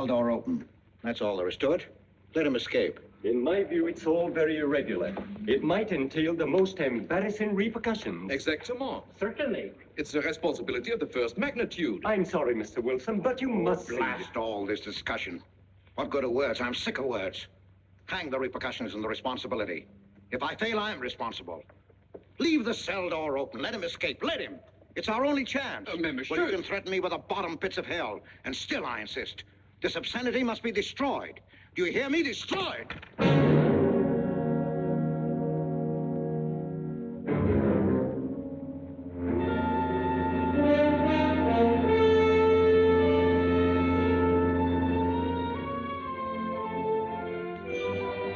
door open. That's all there is to it. Let him escape. In my view, it's all very irregular. It might entail the most embarrassing repercussions. Exactement. Certainly. It's a responsibility of the first magnitude. I'm sorry, Mr. Wilson, but you must see. Blast all this discussion. What good are words? I'm sick of words. Hang the repercussions and the responsibility. If I fail, I'm responsible. Leave the cell door open. Let him escape. Let him. It's our only chance. Monsieur. Well, you can threaten me with the bottom pits of hell, and still I insist. This obscenity must be destroyed. Do you hear me? Destroyed!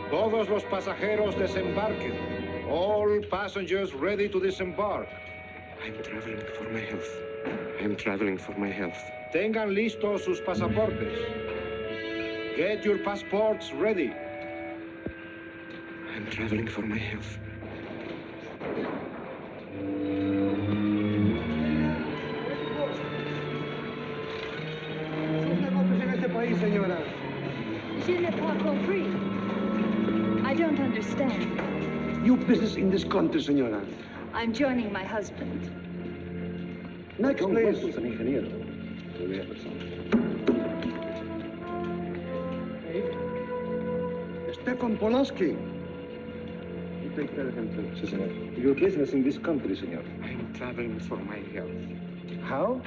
Todos los pasajeros desembarquen. All passengers ready to disembark. I'm traveling for my health. I'm traveling for my health. Tengan listos sus pasaportes. Get your passports ready. I'm traveling for my health. Je n'ai pas compris. I don't understand. Your business in this country, senora. I'm joining my husband. Next, please. Stefan Polaski. You take care of him too. Si, senor. Your business in this country, senor. I'm traveling for my health. How?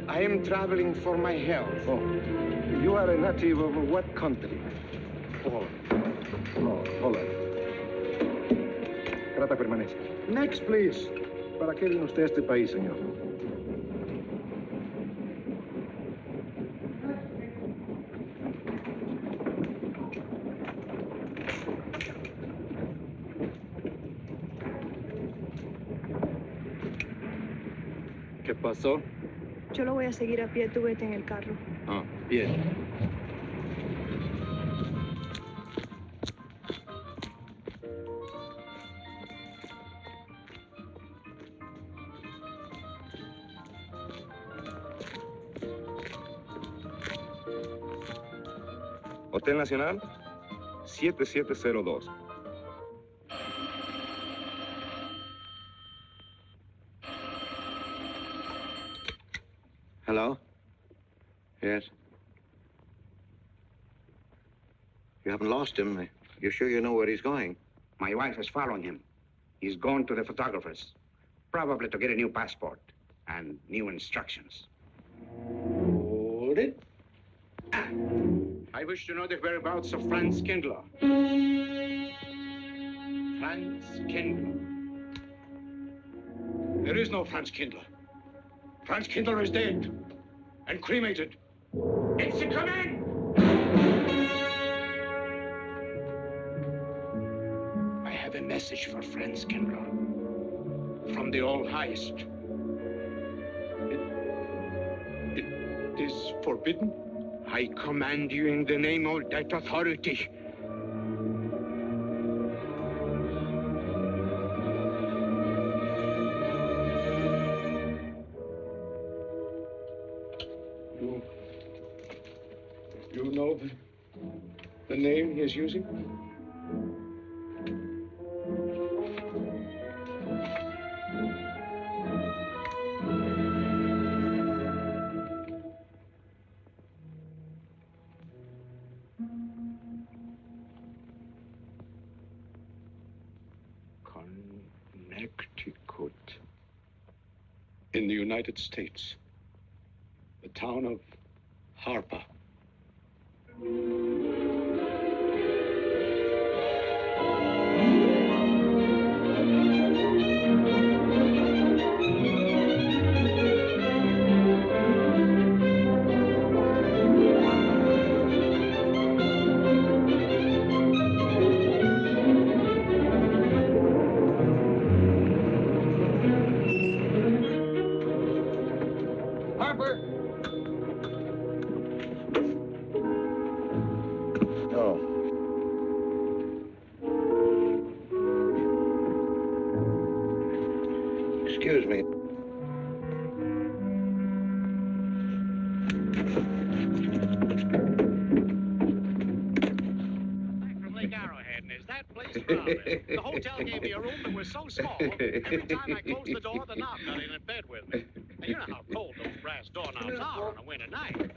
I am traveling for my health. Oh. You are a native of what country? Poland. No, Holland. Trata permanece. Next, please. ¿Para qué vino usted a este país, señor? ¿Qué pasó? Yo lo voy a seguir a pie, tú vete en el carro. Ah, bien. Hotel Nacional, 7702. Hello? Yes? You haven't lost him. You're sure you know where he's going? My wife is following him. He's gone to the photographer's, probably to get a new passport and new instructions. Hold it. I wish to know the whereabouts of Franz Kindler. Franz Kindler. There is no Franz Kindler. Franz Kindler is dead and cremated. It's a command! I have a message for Franz Kindler from the All-Highest. It is forbidden. I command you in the name of that authority. You know the name he is using? Connecticut. In the United States. The town of Harper. Excuse me. Lake Arrowhead, and is that place crowded? The hotel gave me a room that was so small, every time I closed the door, the knob got in bed with me. Now, you know how cold those brass doorknobs are on a winter night.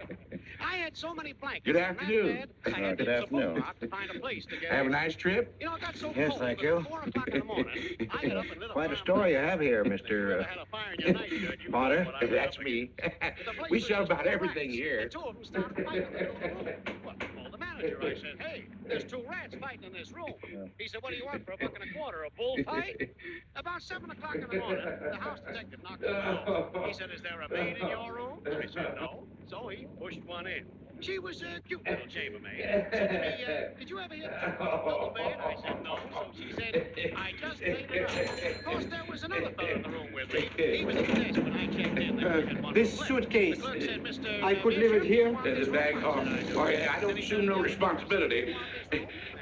I had so many blankets. Good afternoon. I had Good to use a afternoon. boat to find a place to get Have a in. nice trip? You know, it got so Yes, cold thank that you. at 4 o'clock in the morning, I got up and lit a Quite a fire story you in my have here, house. If you ever Mr. had a fire in your nightshirt, you Potter. know what I'm That's talking me. about. The place We was sell just about full of everything rats. here. The two of them started fighting in the middle of the room. Well, I told the manager, I said, hey, there's 2 rats fighting in this room. He said, what do you want for $1.25? A bullfight? About 7 o'clock in the morning, the house detective knocked on the door. He said, is there a maid in your room? I said, no. So he pushed one in. She was a cute little chambermaid. Said to me, did you ever hear the double bed? I said, no. So she said, I just laid it out. Of course, there was another fellow in the room with me. He was at the desk when I checked in. There was one This flip. suitcase, The clerk said, Mr. I could leave it here? There's a bag off. Oh, yeah, I don't assume no responsibility.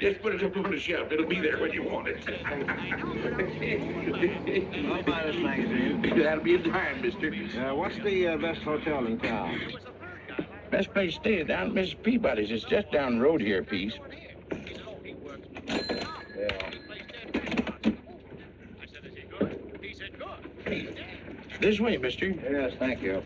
Just put it up on the shelf. It'll be there when you want it. I'll buy this magazine. That'll be in time, mister. What's the best hotel in town? Best place to stay down at Mrs. Peabody's. It's just down the road here a piece. This way, mister. Yes, thank you.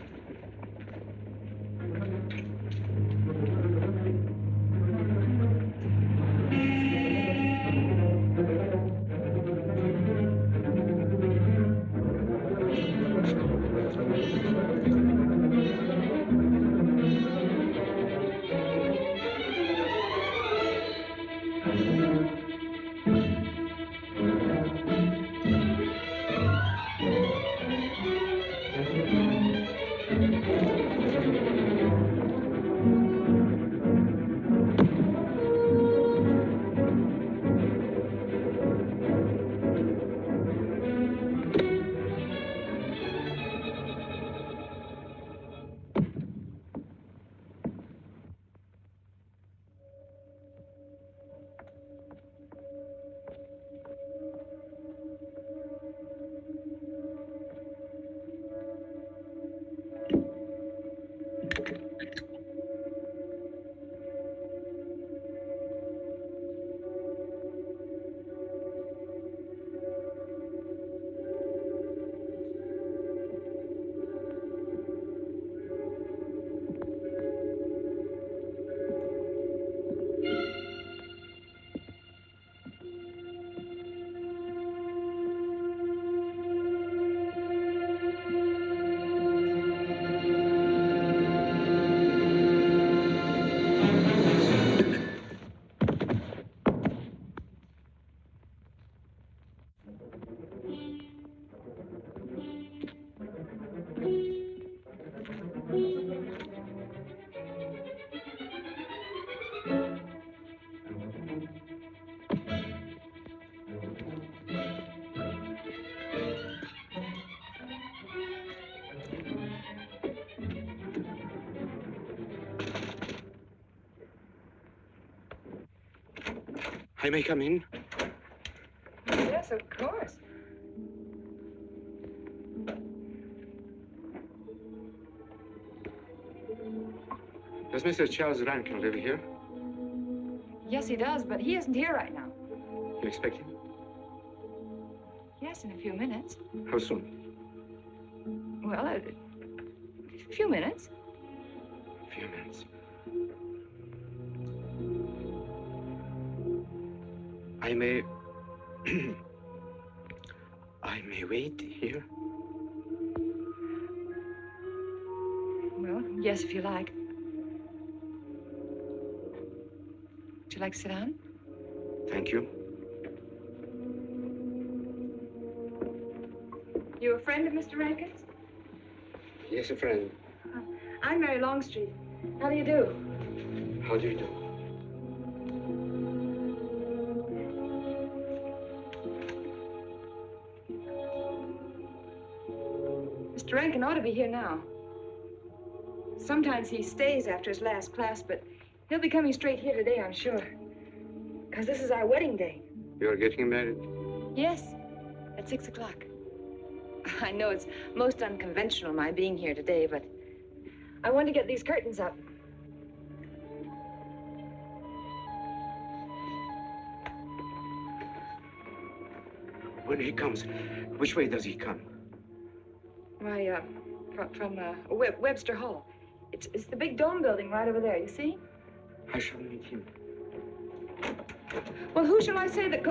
I may come in? Yes, of course. Does Mr. Charles Rankin live here? Yes, he does, but he isn't here right now. You expect him? Yes, in a few minutes. How soon? Well, a few minutes. A few minutes. I may... I may wait here? Well, yes, if you like. Would you like to sit down? Thank you. You a friend of Mr. Rankin's? Yes, a friend. I'm Mary Longstreet. How do you do? How do you do? Mr. Rankin ought to be here now. Sometimes he stays after his last class, but he'll be coming straight here today, I'm sure. Because this is our wedding day. You're getting married? Yes, at 6 o'clock. I know it's most unconventional, my being here today, but I want to get these curtains up. When he comes, which way does he come? Why, from Webster Hall. It's the big dome building right over there, you see? I shall meet him. Well, who shall I say that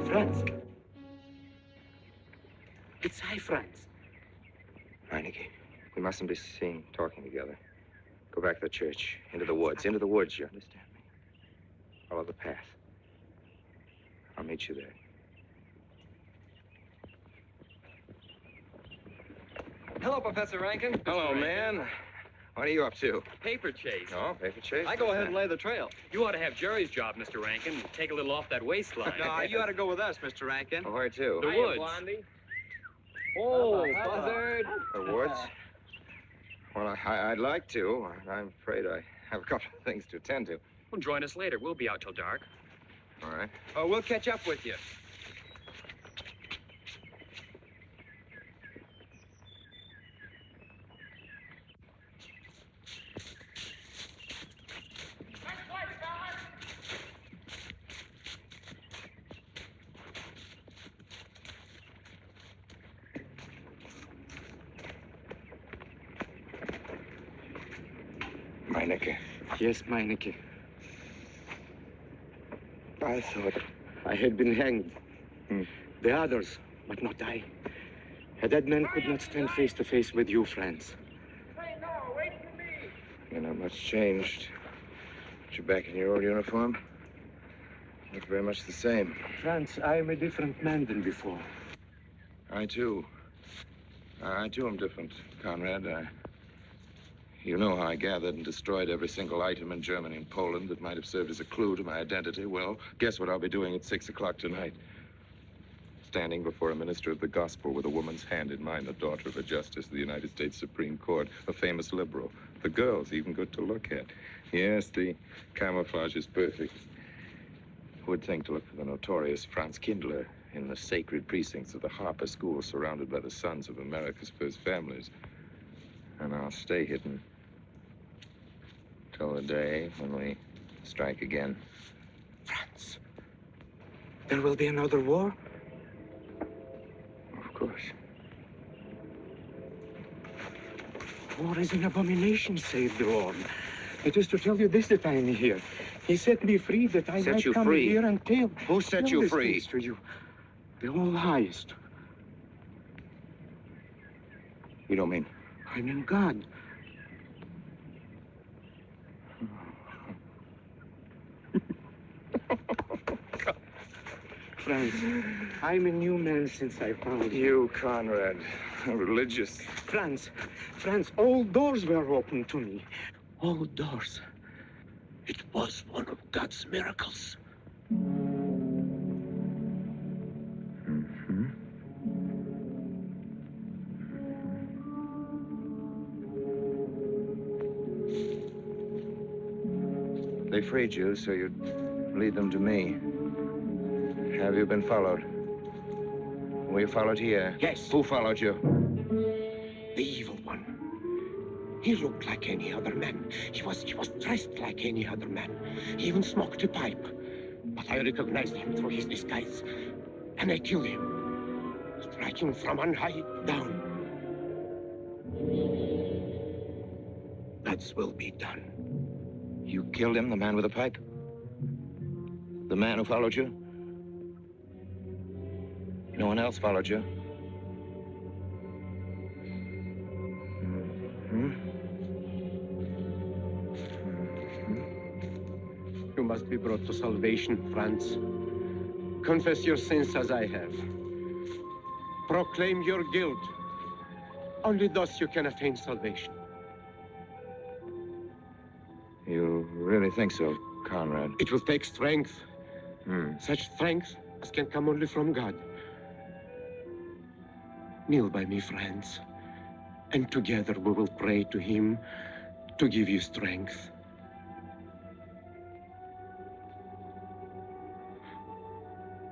Franz. It's I, Franz. Meineke, we mustn't be seen talking together. Go back to the church, into the woods, you understand me? Follow the path. I'll meet you there. Hello, Professor Rankin. Hello, man. What are you up to? Paper chase. Oh, paper chase? I go ahead and lay the trail. You ought to have Jerry's job, Mr. Rankin. Take a little off that waistline. No, you ought to go with us, Mr. Rankin. Oh, where to? The woods. Oh, buzzard. The woods? Well, I'd like to. I'm afraid I have a couple of things to attend to. Well, join us later. We'll be out till dark. All right. Oh, we'll catch up with you. Meineke. Yes, Meineke. I thought I had been hanged. The others, but not I. A dead man could not stand face to face with you, Franz. You're not much changed. But you're back in your old uniform. Look very much the same. Franz, I am a different man than before. I too am different, Conrad. You know how I gathered and destroyed every single item in Germany and Poland that might have served as a clue to my identity. Well, guess what I'll be doing at 6 o'clock tonight? Standing before a minister of the gospel with a woman's hand in mine, the daughter of a justice of the United States Supreme Court, a famous liberal. The girl's even good to look at. Yes, the camouflage is perfect. Who would think to look for the notorious Franz Kindler in the sacred precincts of the Harper School, surrounded by the sons of America's first families? And I'll stay hidden till the day when we strike again. Franz, there will be another war? Of course. War is an abomination, saith the Lord. It is to tell you this that I am here. He set me free that I might come here and tell. Who set you free? To you. The All-Highest. You don't mean? I mean God. Franz, I'm a new man since I found you. You, Conrad, religious. Franz, all doors were open to me. All doors. It was one of God's miracles. They freed you so you'd lead them to me. Have you been followed? Were you followed here? Yes. Who followed you? The evil one. He looked like any other man. He was dressed like any other man. He even smoked a pipe. But I recognized him through his disguise. And I killed him, striking from on high down. God's will be done. You killed him, the man with the pipe? The man who followed you? No one else followed you? You must be brought to salvation, Franz. Confess your sins as I have. Proclaim your guilt. Only thus you can attain salvation. You really think so, Conrad? It will take strength. Such strength as can come only from God. Kneel by me, Franz, and together we will pray to him to give you strength.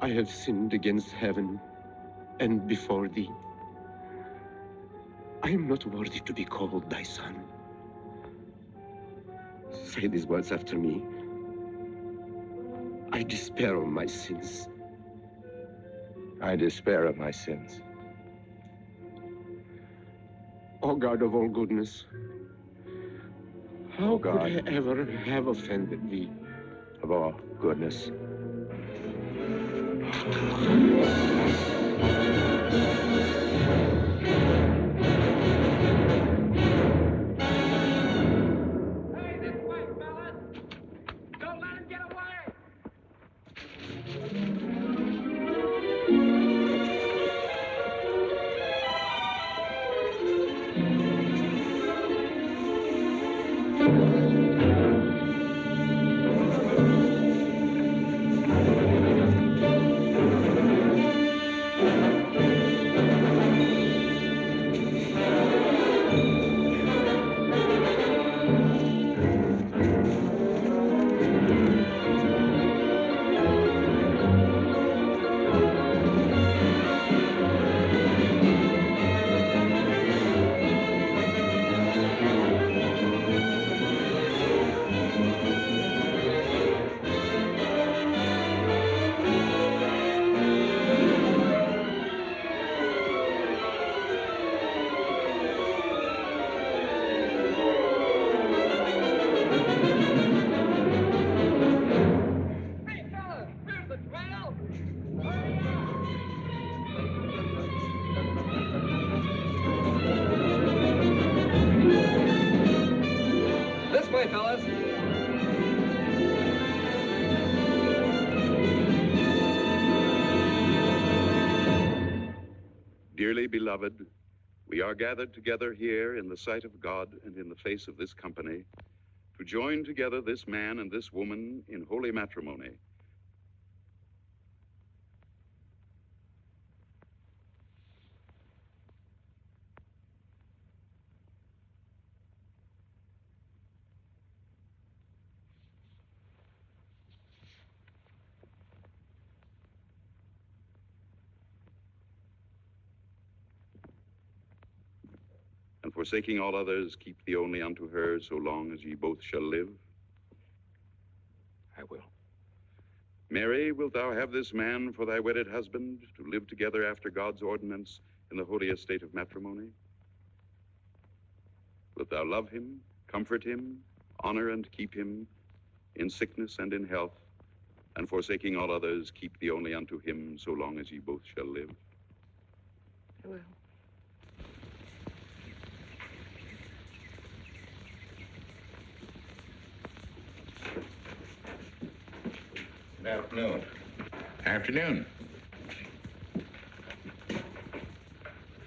I have sinned against heaven and before thee. I am not worthy to be called thy son. say these words after me. I despair of my sins. I despair of my sins. O God of all goodness, how could I ever have offended thee? Of all goodness. This way, fellas. Dearly beloved, we are gathered together here in the sight of God and in the face of this company to join together this man and this woman in holy matrimony. And forsaking all others, keep thee only unto her so long as ye both shall live. I will. Mary, wilt thou have this man for thy wedded husband, to live together after God's ordinance in the holy estate of matrimony? Wilt thou love him, comfort him, honor and keep him in sickness and in health, and forsaking all others, keep thee only unto him so long as ye both shall live? I will. Good afternoon. Afternoon.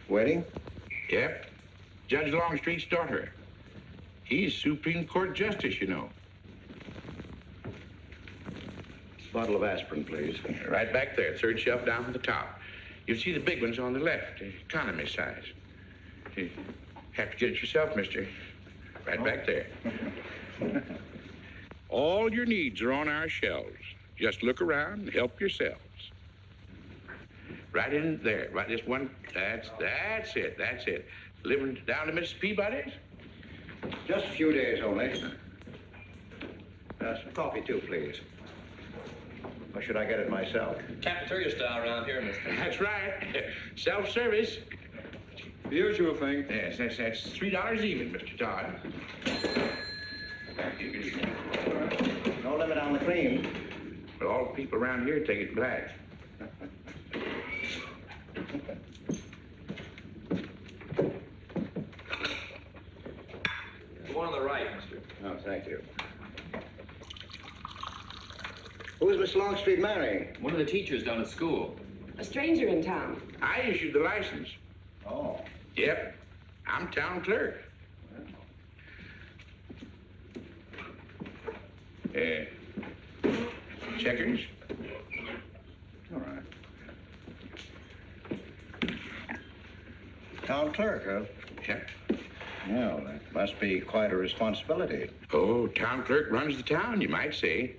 Wedding? Yep. Judge Longstreet's daughter. He's Supreme Court Justice, you know. Bottle of aspirin, please. Right back there, third shelf down at the top. You'll see the big ones on the left, the economy size. You have to get it yourself, mister. Right back there. All your needs are on our shelves. Just look around and help yourselves. Right in there, right this one. That's it. Living down to Mrs. Peabody's? Just a few days only. Some coffee, too, please. Or should I get it myself? Cafeteria style around here, mister. That's right. Self-service. The usual thing. Yes, that's $3 even, Mr. Todd. No limit on the cream. But all the people around here take it black. The one on the right, mister. Oh, thank you. Who is Miss Longstreet marrying? One of the teachers down at school. A stranger in town. I issued the license. Oh. Yep. I'm town clerk. Checkers? All right. Town clerk, huh? Yep. Well, that must be quite a responsibility. Oh, town clerk runs the town, you might say.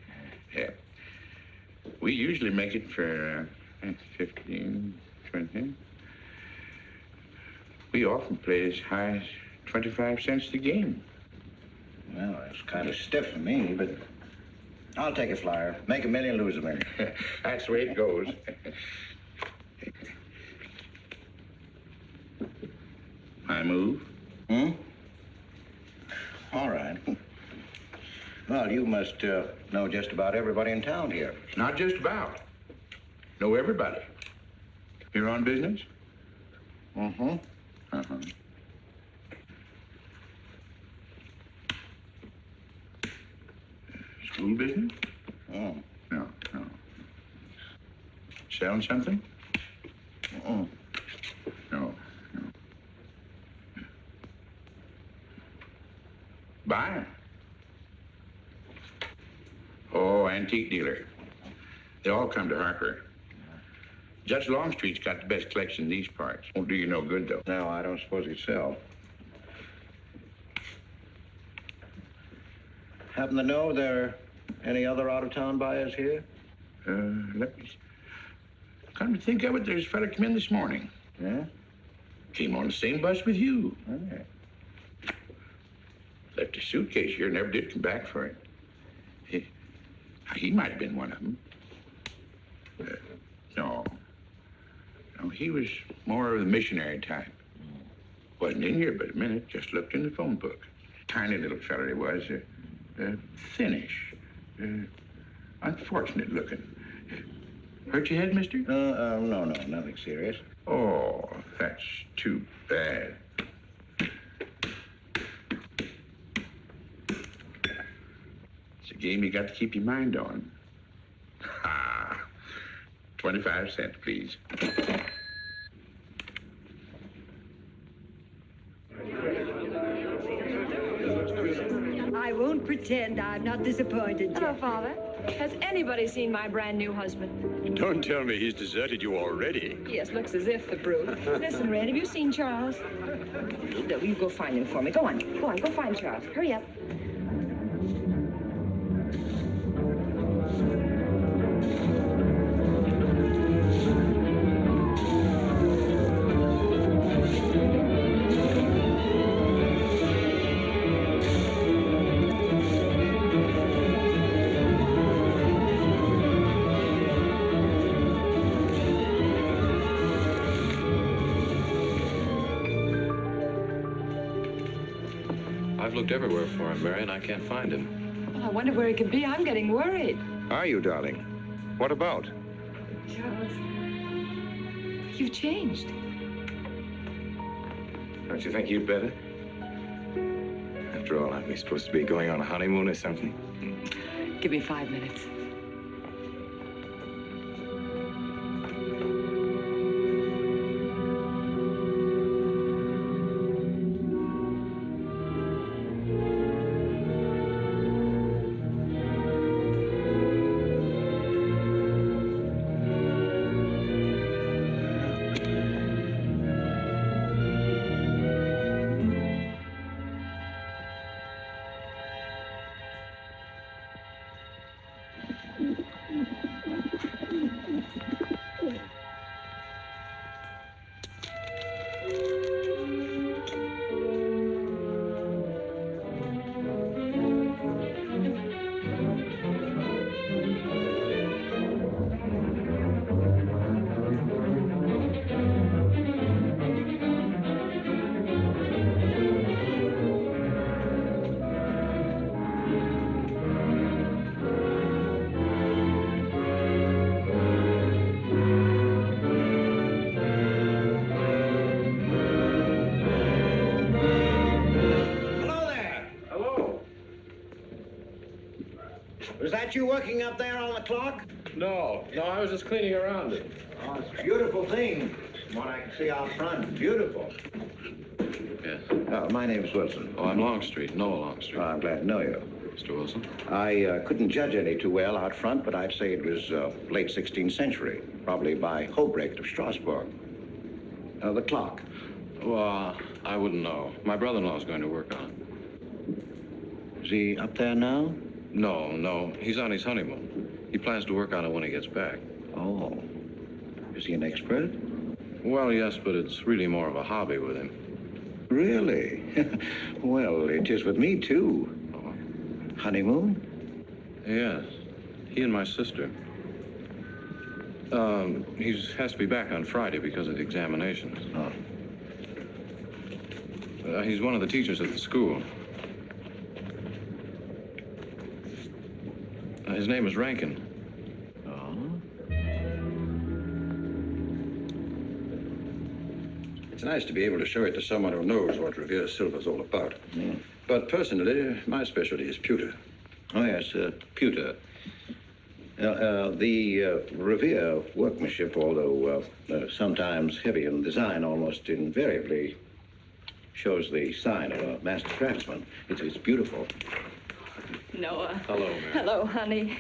We usually make it for 15, 20. We often play as high as 25 cents a game. Well, it's kind of stiff for me, but I'll take a flyer. Make $1 million, lose $1 million. That's the way it goes. I move. Hmm? All right. Well, you must know just about everybody in town here. Not just about. Know everybody. You're on business? Mm-hmm. Uh-huh. School business? Oh. No. Selling something? Mm-mm. No. Buying? Oh, antique dealer. They all come to Harper. Judge Longstreet's got the best collection in these parts. Won't do you no good, though. No, I don't suppose he'd sell. Happen to know there are any other out-of-town buyers here? Let me... Come to think of it, there's a fella come in this morning. Yeah? Came on the same bus with you. Okay. Left a suitcase here, never did come back for it. He might have been one of them. No, he was more of the missionary type. Wasn't in here but a minute, just looked in the phone book. Tiny little fella he was, thinnish, unfortunate looking. Hurt your head, mister? No, nothing serious. Oh, that's too bad. It's a game you got to keep your mind on. Ha! 25 cents, please. I won't pretend I'm not disappointed, Hello, Jeff. Father. Has anybody seen my brand new husband? Don't tell me he's deserted you already. Yes, looks as if, the brute. Listen, Red, have you seen Charles? No, you go find him for me. Go on, go find Charles. Hurry up. I've looked everywhere for him, Mary, and I can't find him. Well, I wonder where he could be. I'm getting worried. Are you, darling? What about? Charles, you've changed. Don't you think you'd better? After all, aren't we supposed to be going on a honeymoon or something? Give me 5 minutes. Was that you working up there on the clock? No, I was just cleaning around it. Oh, it's a beautiful thing. From what I can see out front, beautiful. Yes. My name's Wilson. Oh, I'm Longstreet, Noah Longstreet. I'm glad to know you. Mr. Wilson? I couldn't judge any too well out front, but I'd say it was late 16th century, probably by Hobrecht of Strasbourg. The clock. Well, I wouldn't know. My brother-in-law's going to work on it. Is he up there now? No. He's on his honeymoon. He plans to work on it when he gets back. Oh. Is he an expert? Well, yes, but it's really more of a hobby with him. Really? Well, it is with me, too. Oh, honeymoon? Yes. He and my sister. He has to be back on Friday because of the examinations. Oh. He's one of the teachers at the school. His name is Rankin. It's nice to be able to show it to someone who knows what Revere Silver's all about. But personally, my specialty is pewter. Oh, yes, pewter. The Revere workmanship, although sometimes heavy in design, almost invariably shows the sign of a master craftsman. It's beautiful. Noah. Hello, Mary. Hello, honey.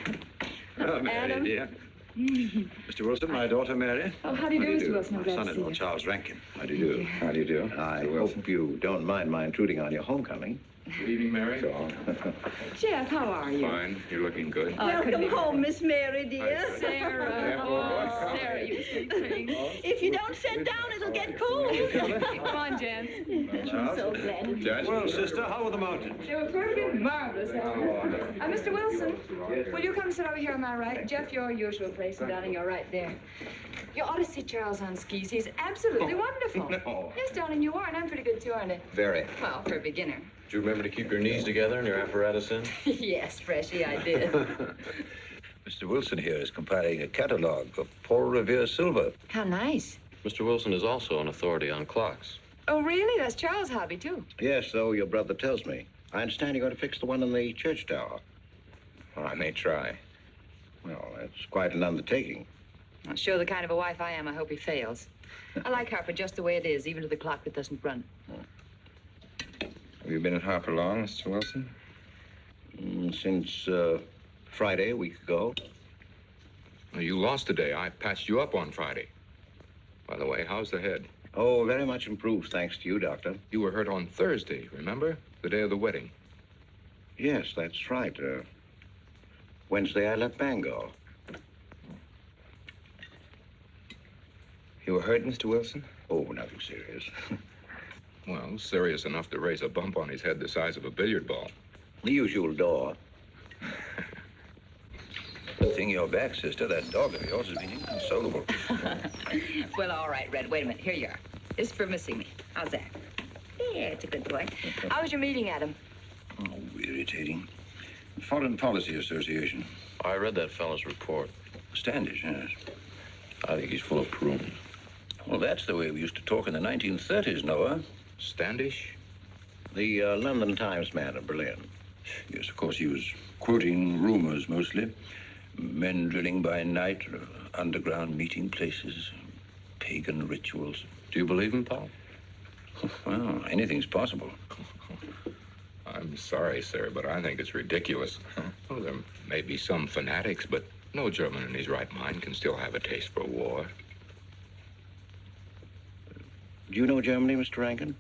Hello, Mary, Adam. dear. Mr. Wilson, my daughter, Mary. Oh, how do you do, Mr. Wilson? I'm My glad to see son-in-law, you. Charles Rankin. How do you do? How do you do? I hope you don't mind my intruding on your homecoming. Good evening, Mary. Jeff, how are you? Fine. You're looking good. Welcome home, Miss Mary, dear. Sarah. Oh, Sarah, you sweet thing. If you don't sit down, it'll get cold. Come on, Jan. I'm so glad. Judge. Well, sister, how were the mountains? They were perfectly marvelous. Mr. Wilson, will you come sit over here on my right? Jeff, your usual place, and darling, you're right there. You ought to see Charles on skis. He's absolutely wonderful. No. Yes, darling, you are, and I'm pretty good too, aren't I? Very. Well, for a beginner. Do you remember to keep your knees together and your apparatus in? Yes, Freshy, I did. Mr. Wilson here is compiling a catalog of Paul Revere silver. How nice. Mr. Wilson is also an authority on clocks. Oh, really? That's Charles' hobby, too. Yes, so your brother tells me. I understand you're going to fix the one in the church tower. Well, I may try. Well, that's quite an undertaking. I'll show the kind of a wife I am. I hope he fails. I like Harper just the way it is, even to the clock that doesn't run. Have you been at Harper long, Mr. Wilson? Since Friday, a week ago. Well, you lost today. I patched you up on Friday. By the way, how's the head? Oh, very much improved, thanks to you, Doctor. You were hurt on Thursday, remember? The day of the wedding. Yes, that's right. Wednesday, I let Bang go. You were hurt, Mr. Wilson? Oh, nothing serious. Well, serious enough to raise a bump on his head the size of a billiard ball. The usual door. Good thing you're back, sister. That dog of yours has been inconsolable. Well, all right, Red. Wait a minute. Here you are. This is for missing me. How's that? Yeah, it's a good boy. How was your meeting, Adam? Oh, irritating. Foreign Policy Association. I read that fellow's report. Standish, yes. I think he's full of prunes. Well, that's the way we used to talk in the 1930s, Noah. Standish? The London Times man in Berlin. Yes, of course, he was quoting rumors mostly. Men drilling by night, underground meeting places, pagan rituals. Do you believe him, Paul? Well, anything's possible. I'm sorry, sir, but I think it's ridiculous. Well, there may be some fanatics, but no German in his right mind can still have a taste for war. Do you know Germany, Mr. Rankin?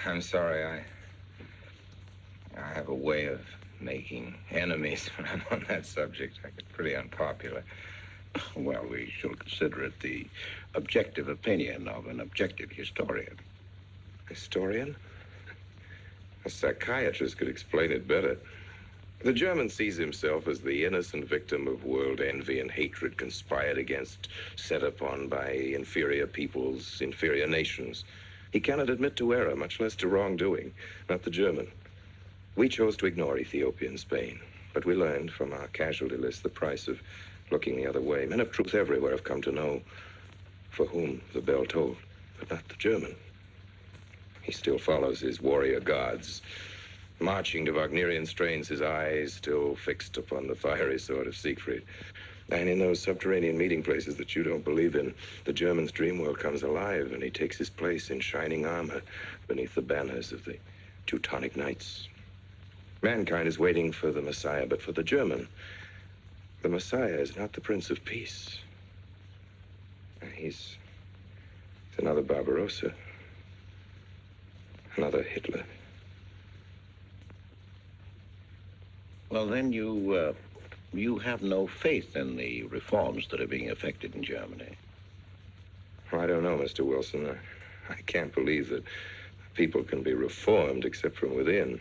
I'm sorry, I have a way of making enemies when I'm on that subject. I get pretty unpopular. Well, we shall consider it the objective opinion of an objective historian. Historian? A psychiatrist could explain it better. The German sees himself as the innocent victim of world envy and hatred conspired against, set upon by inferior peoples, inferior nations. He cannot admit to error, much less to wrongdoing. Not the German. We chose to ignore Ethiopia and Spain, but we learned from our casualty list the price of looking the other way. Men of truth everywhere have come to know for whom the bell tolled, but not the German. He still follows his warrior gods, marching to Wagnerian strains, his eyes still fixed upon the fiery sword of Siegfried. And in those subterranean meeting places that you don't believe in, the German's dream world comes alive, and he takes his place in shining armor beneath the banners of the Teutonic Knights. Mankind is waiting for the Messiah, but for the German, the Messiah is not the Prince of Peace. He's another Barbarossa, another Hitler. Well, then you have no faith in the reforms that are being effected in Germany. I don't know, Mr. Wilson. I can't believe that people can be reformed except from within.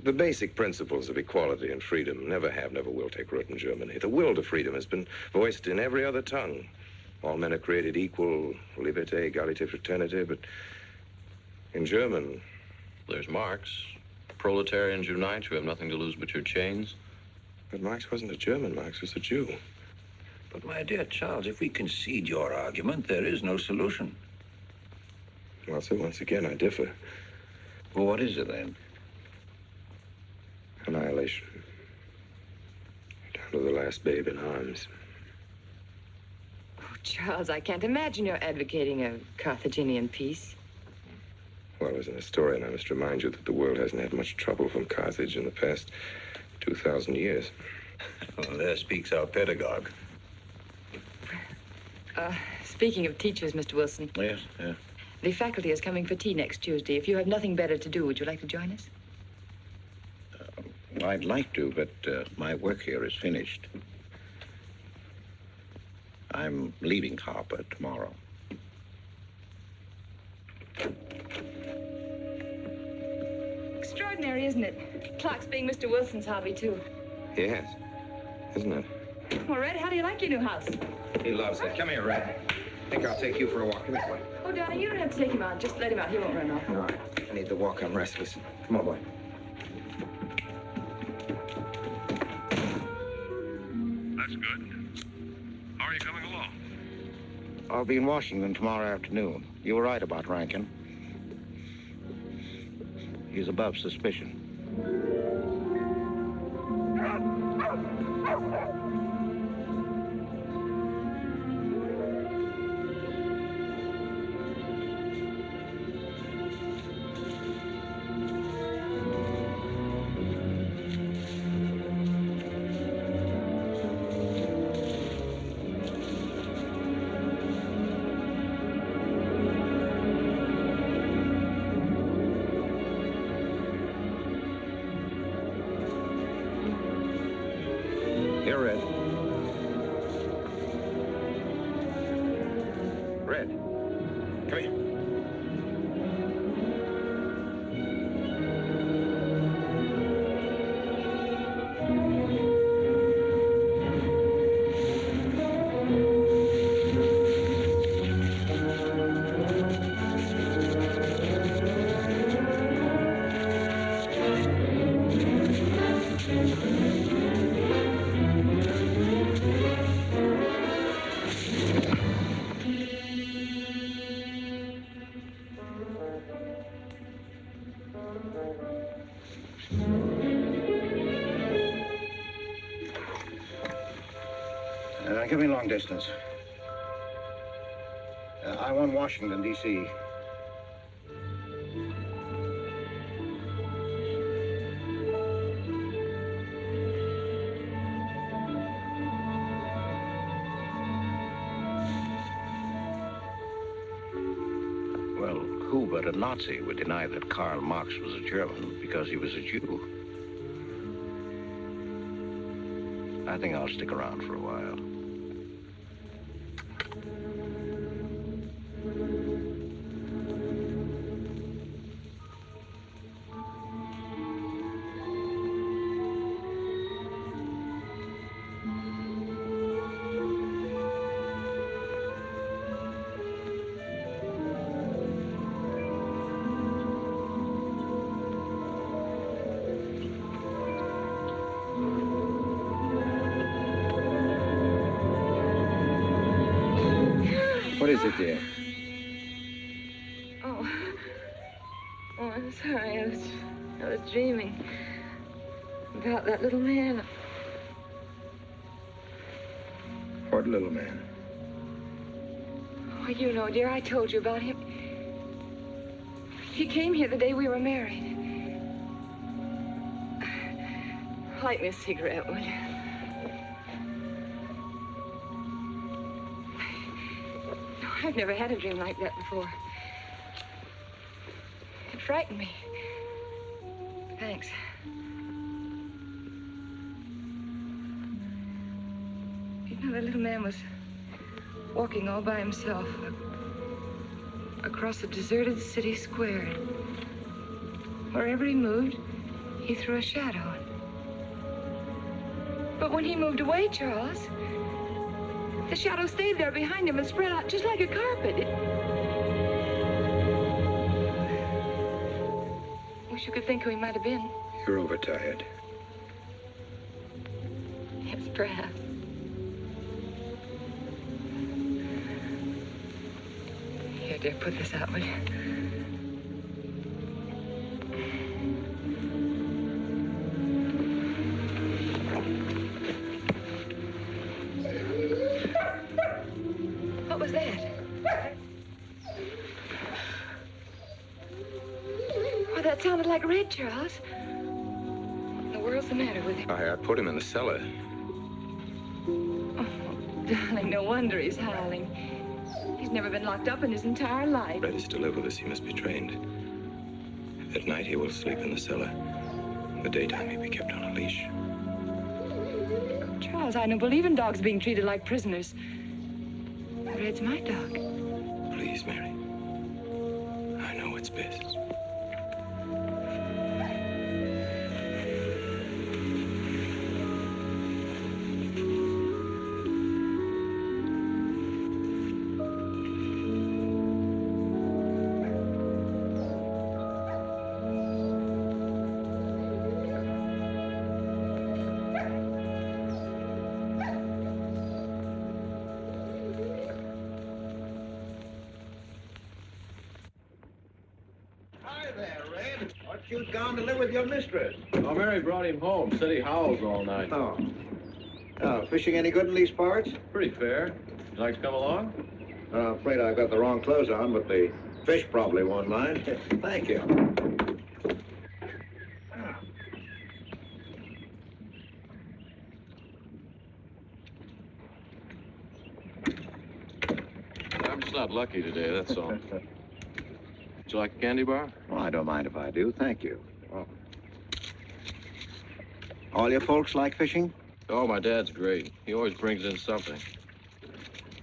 The basic principles of equality and freedom never have, never will take root in Germany. The will to freedom has been voiced in every other tongue. All men are created equal, liberté, égalité, fraternité, but in German... There's Marx. Proletarians unite, you have nothing to lose but your chains. But Marx wasn't a German, Marx was a Jew. But, my dear Charles, if we concede your argument, there is no solution. Well, sir, once again, I differ. Well, what is it, then? Annihilation. Down to the last babe in arms. Oh, Charles, I can't imagine you're advocating a Carthaginian peace. Well, as an historian, I must remind you that the world hasn't had much trouble from Carthage in the past 2,000 years. Well, there speaks our pedagogue. Speaking of teachers, Mr. Wilson. Yes, yeah. The faculty is coming for tea next Tuesday. If you have nothing better to do, would you like to join us? I'd like to, but my work here is finished. I'm leaving Harper tomorrow. Extraordinary, isn't it? Clocks being Mr. Wilson's hobby, too. Yes, isn't it? Well, Red, how do you like your new house? He loves it. Come here, Red. I think I'll take you for a walk. Come here, boy. Oh, darling, you don't have to take him out. Just let him out. He won't run off. All right. I need the walk. I'm restless. Come on, boy. That's good. How are you coming along? I'll be in Washington tomorrow afternoon. You were right about Rankin. He's above suspicion. Here, Red. Red, come here. Give me long distance. I want Washington, D.C. Well, who but a Nazi would deny that Karl Marx was a German because he was a Jew? I think I'll stick around for a while. What is it, dear? Oh, I'm sorry. I was dreaming about that little man. What little man? Oh, you know, dear, I told you about him. He came here the day we were married. Light me a cigarette, will you? No, I've never had a dream like that before. It frightened me. Thanks. You know, the little man was walking all by himself across across a deserted city square. Wherever he moved, he threw a shadow. But when he moved away, Charles, the shadow stayed there behind him and spread out just like a carpet. Wish you could think who he might have been. You're overtired. Yes, perhaps. Here, dear, put this out, will you? What was that? Oh, that sounded like Red, Charles. What in the world's the matter with him? I put him in the cellar. Oh, darling, no wonder he's howling. He's never been locked up in his entire life. Red is to live with us. He must be trained. At night, he will sleep in the cellar. In the daytime, he'll be kept on a leash. Charles, I don't believe in dogs being treated like prisoners. Red's my dog. Please, Mary. I know what's best. You'd gone to live with your mistress. Oh, Mary brought him home. Said he howls all night. Oh. Oh, fishing any good in these parts? Pretty fair. Would you like to come along? I'm afraid I've got the wrong clothes on, but the fish probably won't mind. Thank you. I'm just not lucky today, that's all. Would you like a candy bar? Well, I don't mind if I do. Thank you. Oh. All your folks like fishing? Oh, my dad's great. He always brings in something.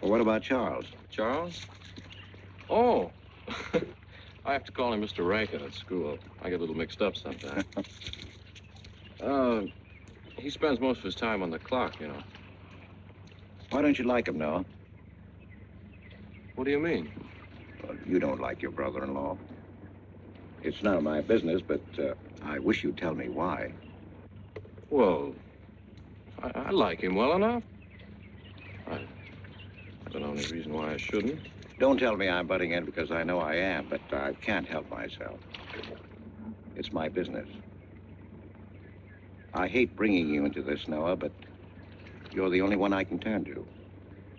Well, what about Charles? Charles? Oh. I have to call him Mr. Rankin at school. I get a little mixed up sometimes. He spends most of his time on the clock, you know. Why don't you like him, Noah? What do you mean? Well, you don't like your brother-in-law. It's none of my business, but I wish you'd tell me why. Well, I like him well enough. I don't know any reason why I shouldn't. Don't tell me I'm butting in because I know I am, but I can't help myself. It's my business. I hate bringing you into this, Noah, but you're the only one I can turn to.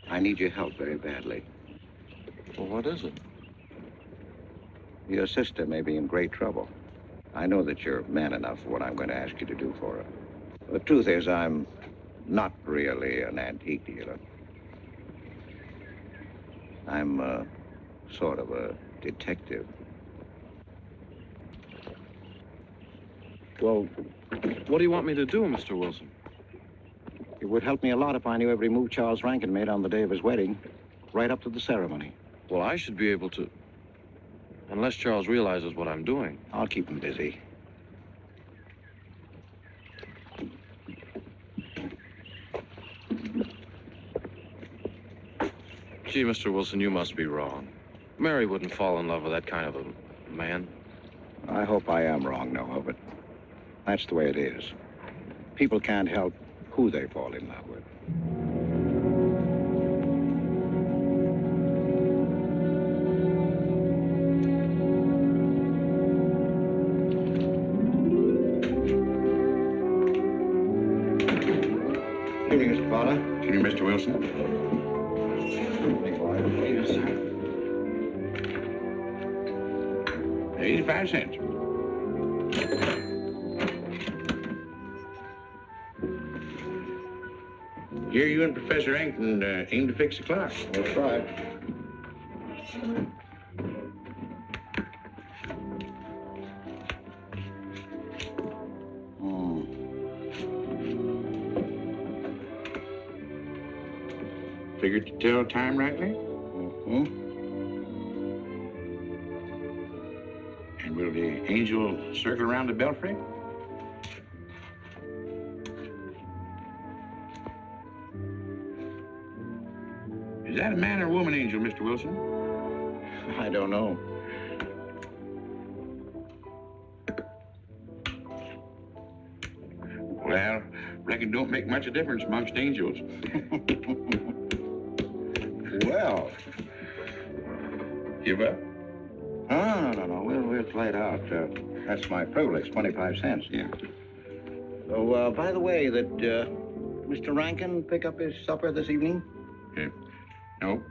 I need your help very badly. Well, what is it? Your sister may be in great trouble. I know that you're man enough for what I'm going to ask you to do for her. The truth is, I'm not really an antique dealer. I'm sort of a detective. Well, what do you want me to do, Mr. Wilson? It would help me a lot if I knew every move Charles Rankin made on the day of his wedding, right up to the ceremony. Well, I should be able to, unless Charles realizes what I'm doing. I'll keep him busy. Gee, Mr. Wilson, you must be wrong. Mary wouldn't fall in love with that kind of a man. I hope I am wrong, Noah, but that's the way it is. People can't help who they fall in love with. Good evening, Mr. Potter. Good evening, Mr. Wilson. 85 cents. Here you and Professor Rankin aim to fix the clock. That's right. Figured to tell time rightly? Mm-hmm. And will the angel circle around the belfry? Is that a man or a woman angel, Mr. Wilson? I don't know. Well, reckon don't make much of a difference amongst angels. Well. Give up? No. We'll play it out. That's my privilege, 25 cents. Yeah. So, by the way, did Mr. Rankin pick up his supper this evening? No.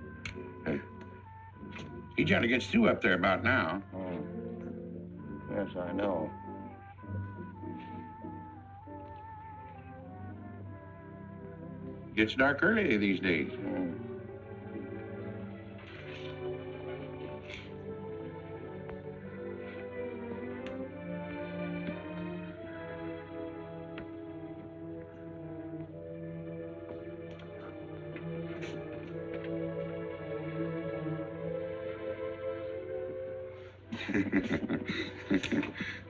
He generally gets through up there about now. Oh. Yes, I know. Gets dark early these days.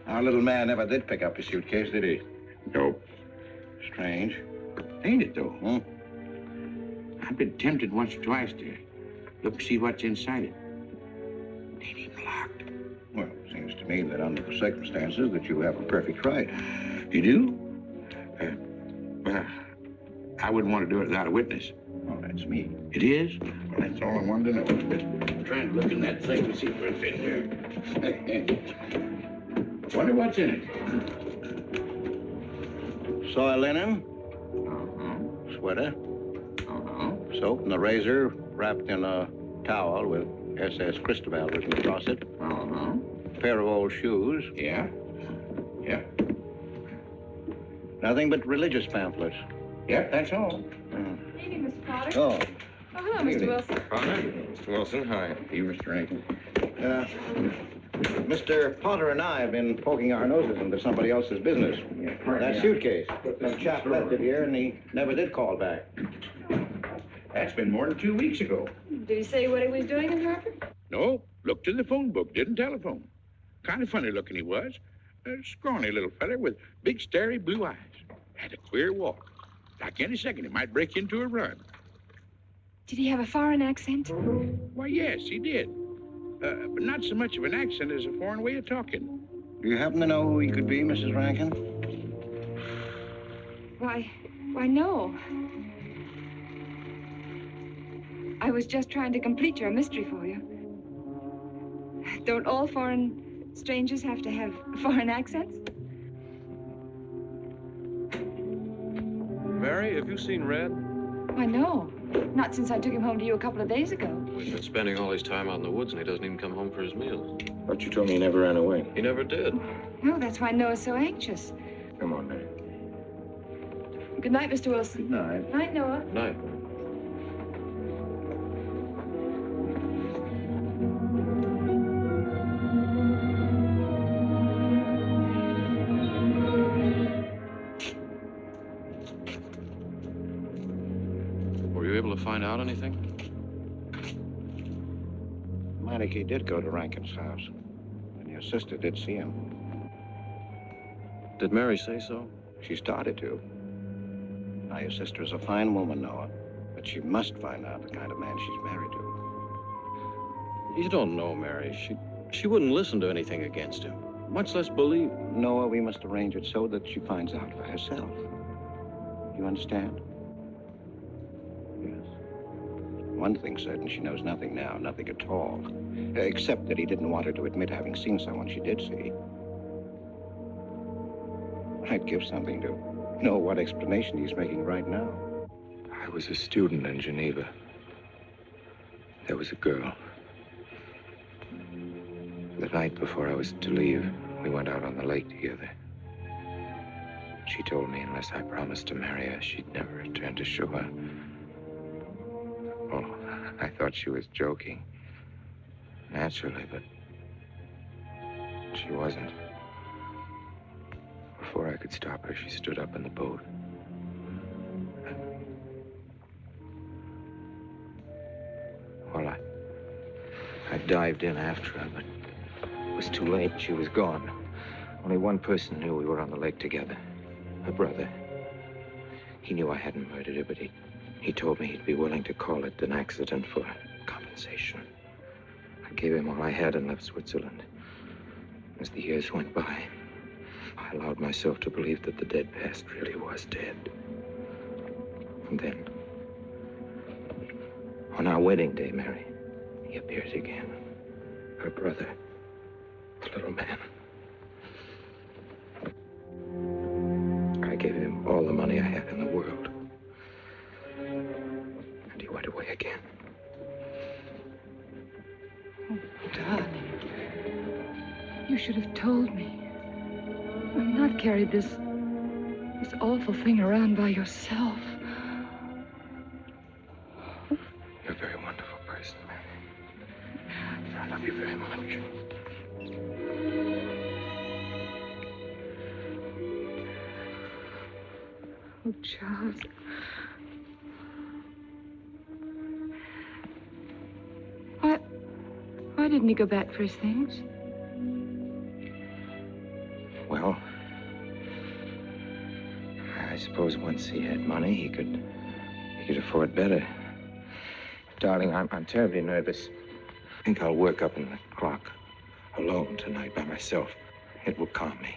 Our little man never did pick up his suitcase, did he? Nope. Strange. Ain't it, though? I've been tempted once or twice to look and see what's inside it. Ain't even locked. Well, it seems to me that under the circumstances that you have a perfect right. You do? Well, I wouldn't want to do it without a witness. Oh, that's me. It is? Well, that's all I wanted to know. I'm trying to look in that thing to see if it's in here. Wonder what's in it. Soil linen. Sweater. Soap and a razor wrapped in a towel with SS Cristobal written across it. Pair of old shoes. Yeah. Nothing but religious pamphlets. Yep, that's all. Evening, Mr. Potter. Oh. Oh, hello, Mr. Wilson. Potter? Mr. Wilson, hi. You, Mr. Rankin. Mr. Potter and I have been poking our noses into somebody else's business. That suitcase. Some chap left it here, and he never did call back. That's been more than 2 weeks ago. Did he say what he was doing in Hartford? No, looked in the phone book, didn't telephone. Kind of funny looking he was. A scrawny little feller with big, starry blue eyes. Had a queer walk. Like any second, he might break into a run. Did he have a foreign accent? Why, yes, he did. But not so much of an accent as a foreign way of talking. Do you happen to know who he could be, Mrs. Rankin? Why, no. I was just trying to complete your mystery for you. Don't all foreign strangers have to have foreign accents? Mary, have you seen Red? Why, no. Not since I took him home to you a couple of days ago. We've been spending all his time out in the woods, and he doesn't even come home for his meals. But you told me he never ran away. He never did. No, that's why Noah's so anxious. Come on, Mary. Good night, Mr. Wilson. Good night. Night, Noah. Night. Were you able to find out anything? Meineke did go to Rankin's house, and your sister did see him. Did Mary say so? She started to. Now, your sister is a fine woman, Noah, but she must find out the kind of man she's married to. You don't know Mary. She wouldn't listen to anything against him, much less believe. Noah, we must arrange it so that she finds out for herself. You understand? Yes. One thing's certain, she knows nothing now, nothing at all. Except that he didn't want her to admit having seen someone she did see. I'd give something to know what explanation he's making right now. I was a student in Geneva. There was a girl. The night before I was to leave, we went out on the lake together. She told me unless I promised to marry her, she'd never return to shore. Oh, I thought she was joking. Naturally, but she wasn't. Before I could stop her, she stood up in the boat. Well, I dived in after her, but was too late. She was gone. Only one person knew we were on the lake together. Her brother. He knew I hadn't murdered her, but he told me he'd be willing to call it an accident for compensation. I gave him all I had and left Switzerland. As the years went by, I allowed myself to believe that the dead past really was dead. And then, on our wedding day, Mary, he appears again. Her brother, the little man. I gave him all the money I had in the world. And he went away again. Oh, darling. You should have told me. And not carried this awful thing around by yourself. You're a very wonderful person, Mary. I love you very much. Oh, Charles. Why didn't he go back for his things? Well, I suppose once he had money, he could afford better. Darling, I'm terribly nervous. I think I'll work up in the clock alone tonight by myself. It will calm me.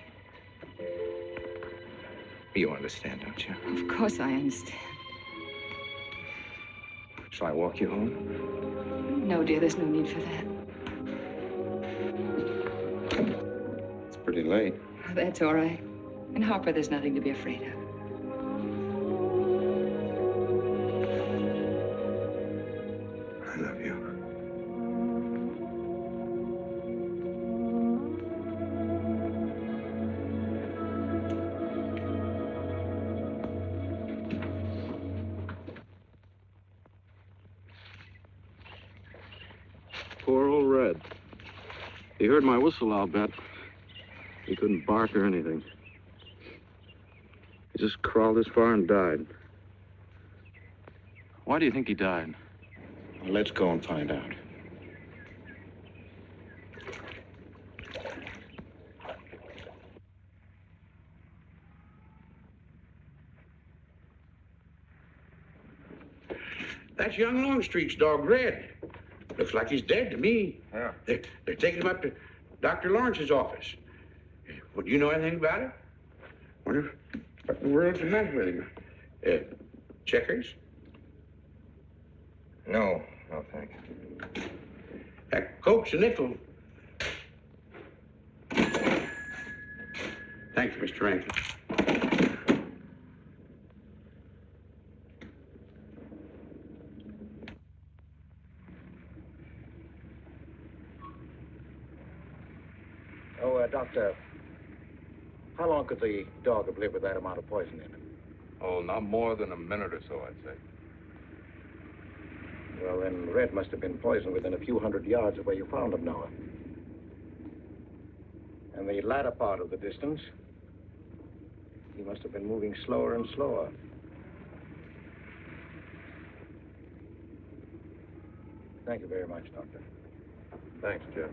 You understand, don't you? Of course I understand. Shall I walk you home? No, dear, there's no need for that. It's pretty late. Oh, that's all right. In Harper, there's nothing to be afraid of. I love you. Poor old Red. He heard my whistle, I'll bet. He couldn't bark or anything. He just crawled this far and died. Why do you think he died? Well, let's go and find out. That's young Longstreet's dog, Red. Looks like he's dead to me. Yeah. They're taking him up to Dr. Lawrence's office. Would you know anything about it? Wonder what in the world's the matter with him? Checkers? No, thank you. Coke's a nickel. Thanks, Mr. Rankin. Doctor, how long could the dog have lived with that amount of poison in it? Oh, not more than a minute or so, I'd say. Well, then Red must have been poisoned within a few hundred yards of where you found him, Noah. And the latter part of the distance, he must have been moving slower and slower. Thank you very much, Doctor. Thanks, Jeff.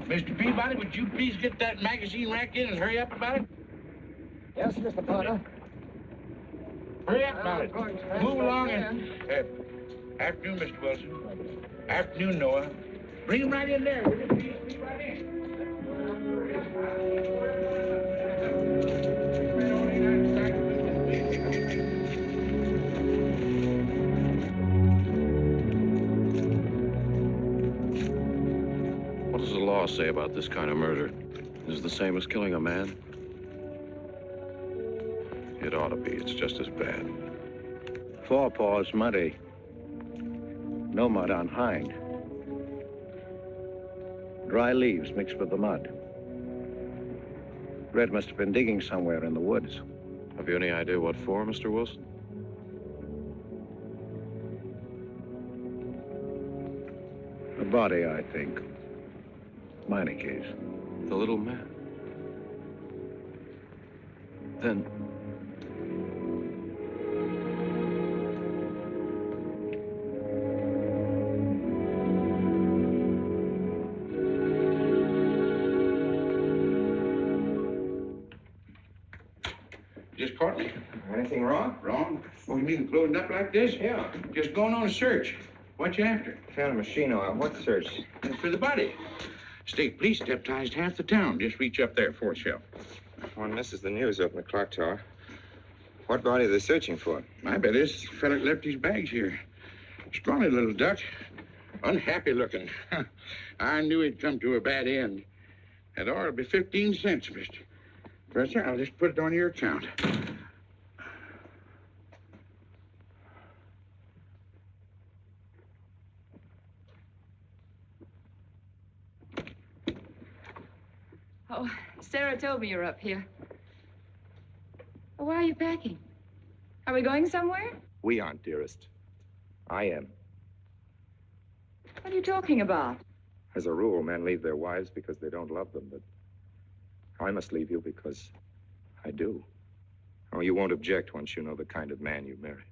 Mr. Peabody, would you please get that magazine rack in and hurry up about it? Yes, Mr. Potter. Hurry up about it. Move along and... afternoon, Mr. Wilson. Afternoon, Noah. Bring him right in there, will you? Please, bring him right in. What does the law say about this kind of murder? Is it the same as killing a man? It ought to be. It's just as bad. Forepaws muddy. No mud on hind. Dry leaves mixed with the mud. Red must have been digging somewhere in the woods. Have you any idea what for, Mr. Wilson? A body, I think. Minor case. The little man. Then... just caught me. Anything wrong? Wrong? What do you mean, closing up like this? Yeah. Just going on a search. What you after? Found a machine oil. What search? For the body. State police deputized half the town. Just reach up there, fourth shelf. One misses the news up in the clock tower. What body are they searching for? I bet this fella left his bags here. Scrawny little duck. Unhappy looking. I knew he'd come to a bad end. That ought to be 15 cents, mister. Professor, I'll just put it on your account. Oh, Sarah told me you're up here. Oh, why are you packing? Are we going somewhere? We aren't, dearest. I am. What are you talking about? As a rule, men leave their wives because they don't love them, but I must leave you because I do. Oh, you won't object once you know the kind of man you married.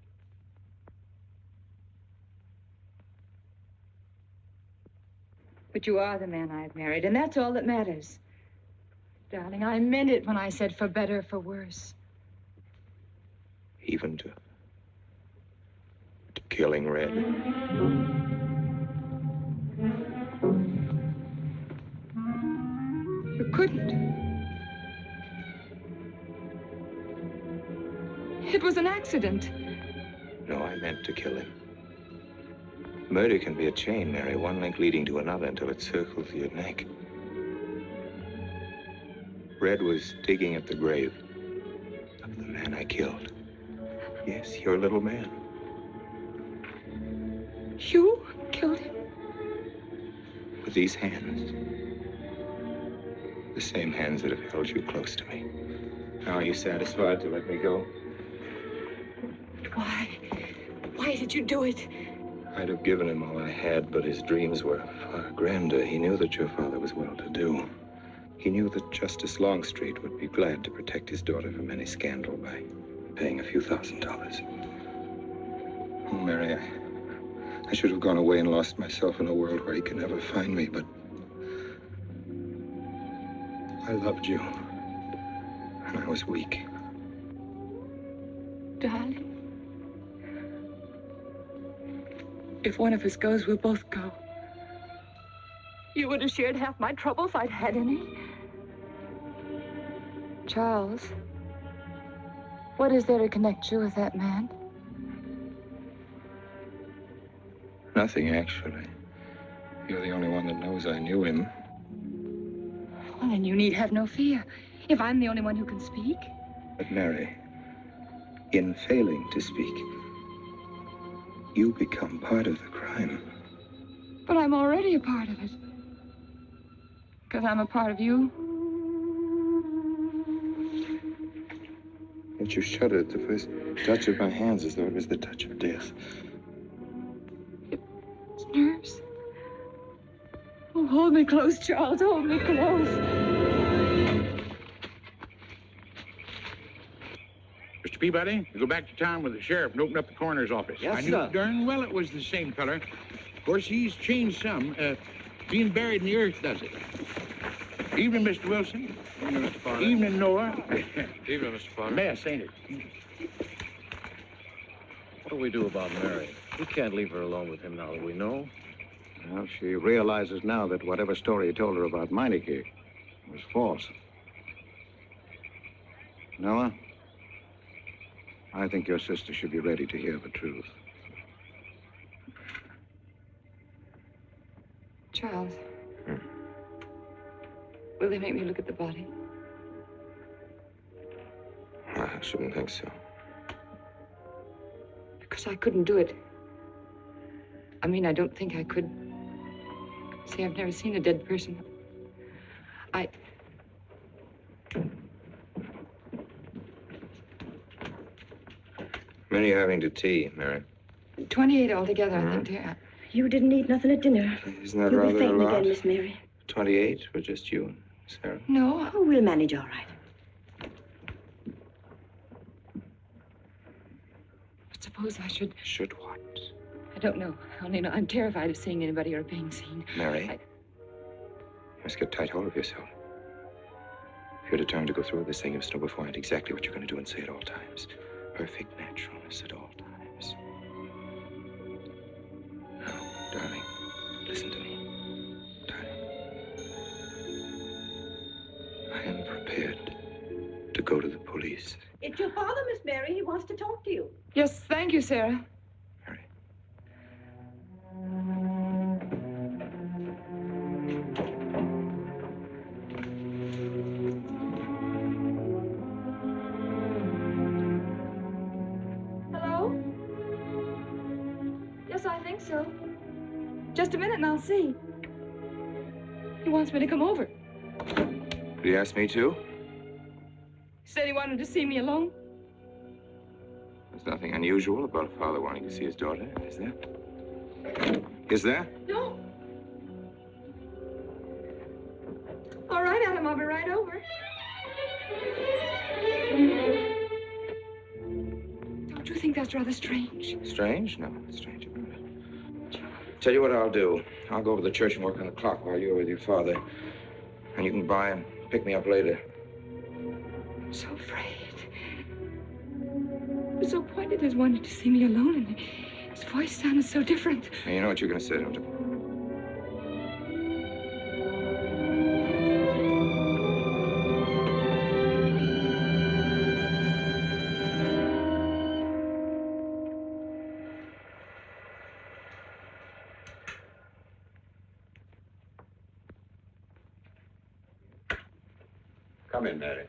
But you are the man I've married, and that's all that matters. Darling, I meant it when I said for better or for worse. Even to killing Red. You couldn't. It was an accident. No, I meant to kill him. Murder can be a chain, Mary, one link leading to another until it circles your neck. Red was digging at the grave of the man I killed. Yes, your little man. You killed him? With these hands. The same hands that have held you close to me. Now, are you satisfied to let me go? Why? Why did you do it? I'd have given him all I had, but his dreams were far grander. He knew that your father was well-to-do. He knew that Justice Longstreet would be glad to protect his daughter from any scandal by paying a few $1,000s. Oh, Mary, I should have gone away and lost myself in a world where he could never find me, but I loved you, and I was weak. Darling, if one of us goes, we'll both go. You would have shared half my trouble if I'd had any. Charles, what is there to connect you with that man? Nothing, actually. You're the only one that knows I knew him. Well, then you need have no fear. If I'm the only one who can speak. But Mary, in failing to speak, you become part of the crime. But I'm already a part of it. Because I'm a part of you. Yet you shuddered at the first touch of my hands as though it was the touch of death. It's nerves. Oh, hold me close, Charles. Hold me close. Mr. Peabody, you go back to town with the sheriff and open up the coroner's office. Yes, I knew sir. darn well it was the same feller. Of course, he's changed some. Being buried in the earth does it. Evening, Mr. Wilson. Evening, Mr. Potter. Evening, Noir. Evening, Mr. Potter. Mess, ain't it? What do we do about Mary? We can't leave her alone with him now that we know. Well, she realizes now that whatever story he told her about Meineke was false. Noah, I think your sister should be ready to hear the truth. Charles. Will they make me look at the body? I shouldn't think so. Because I couldn't do it. I mean, I don't think I could. See, I've never seen a dead person. Many are having to tea, Mary. 28 altogether, I think, dear. You didn't eat nothing at dinner. Isn't that You'll rather be a fainting lot? again, Miss Mary. 28 for just you and Sarah? No. Oh, we'll manage all right. But suppose I should... Should what? I don't know. I only know I'm terrified of seeing anybody or being seen. Mary, you must get tight hold of yourself. If You're determined to go through with this thing. You must know beforehand exactly what you're going to do and say at all times. Perfect naturalness at all times. Now, darling, listen to me. Darling. I am prepared to go to the police. It's your father, Miss Mary. He wants to talk to you. Yes, thank you, Sarah. Hello? Yes, I think so. Just a minute and I'll see. He wants me to come over. Did he ask me to? He said he wanted to see me alone. There's nothing unusual about a father wanting to see his daughter, is there? Is there? No. All right, Adam, I'll be right over. Don't you think that's rather strange? Strange? No, not strange about it. Tell you what I'll do. I'll go over to the church and work on the clock while you're with your father. And you can buy and pick me up later. I'm so afraid. He was so pointed as wanted to see me alone, and his voice sounded so different. And you know what you're going to say, don't you? Come in, Mary.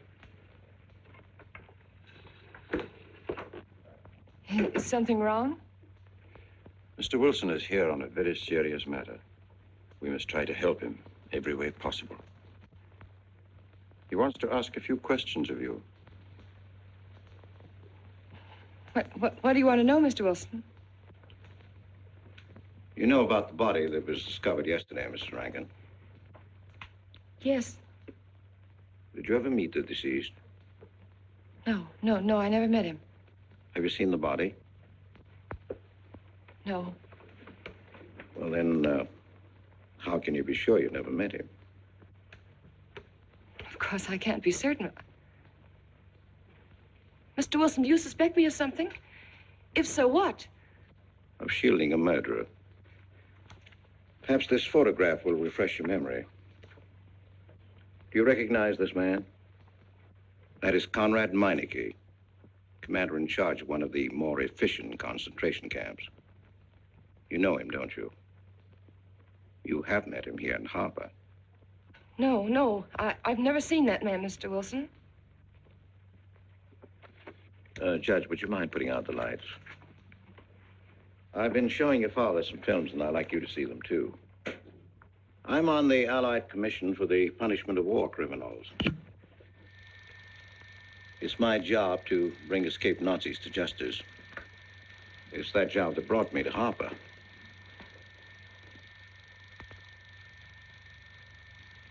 Is something wrong? Mr. Wilson is here on a very serious matter. We must try to help him every way possible. He wants to ask a few questions of you. What do you want to know, Mr. Wilson? You know about the body that was discovered yesterday, Mrs. Rankin. Yes. Did you ever meet the deceased? No, I never met him. Have you seen the body? No. Well, then, how can you be sure you never met him? Of course, I can't be certain. Mr. Wilson, do you suspect me of something? If so, what? Of shielding a murderer. Perhaps this photograph will refresh your memory. Do you recognize this man? That is Conrad Meineke, commander in charge of one of the more efficient concentration camps. You know him, don't you? You have met him here in Harper. No, I've never seen that man, Mr. Wilson. Judge, would you mind putting out the lights? I've been showing your father some films, and I'd like you to see them, too. I'm on the Allied Commission for the Punishment of War Criminals. It's my job to bring escaped Nazis to justice. It's that job that brought me to Harper.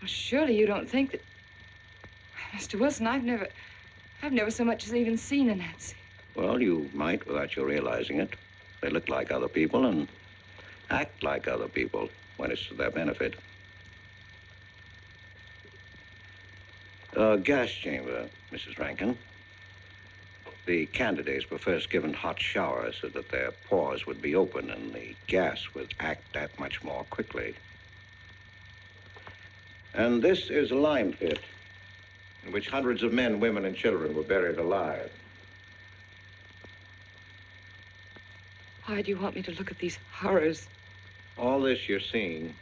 Well, surely you don't think that... Mr. Wilson, I've never so much as even seen a Nazi. Well, you might without your realizing it. They look like other people and act like other people when it's to their benefit. A gas chamber, Mrs. Rankin. The candidates were first given hot showers so that their pores would be open and the gas would act that much more quickly. And this is a lime pit in which hundreds of men, women, and children were buried alive. Why do you want me to look at these horrors? All this you're seeing,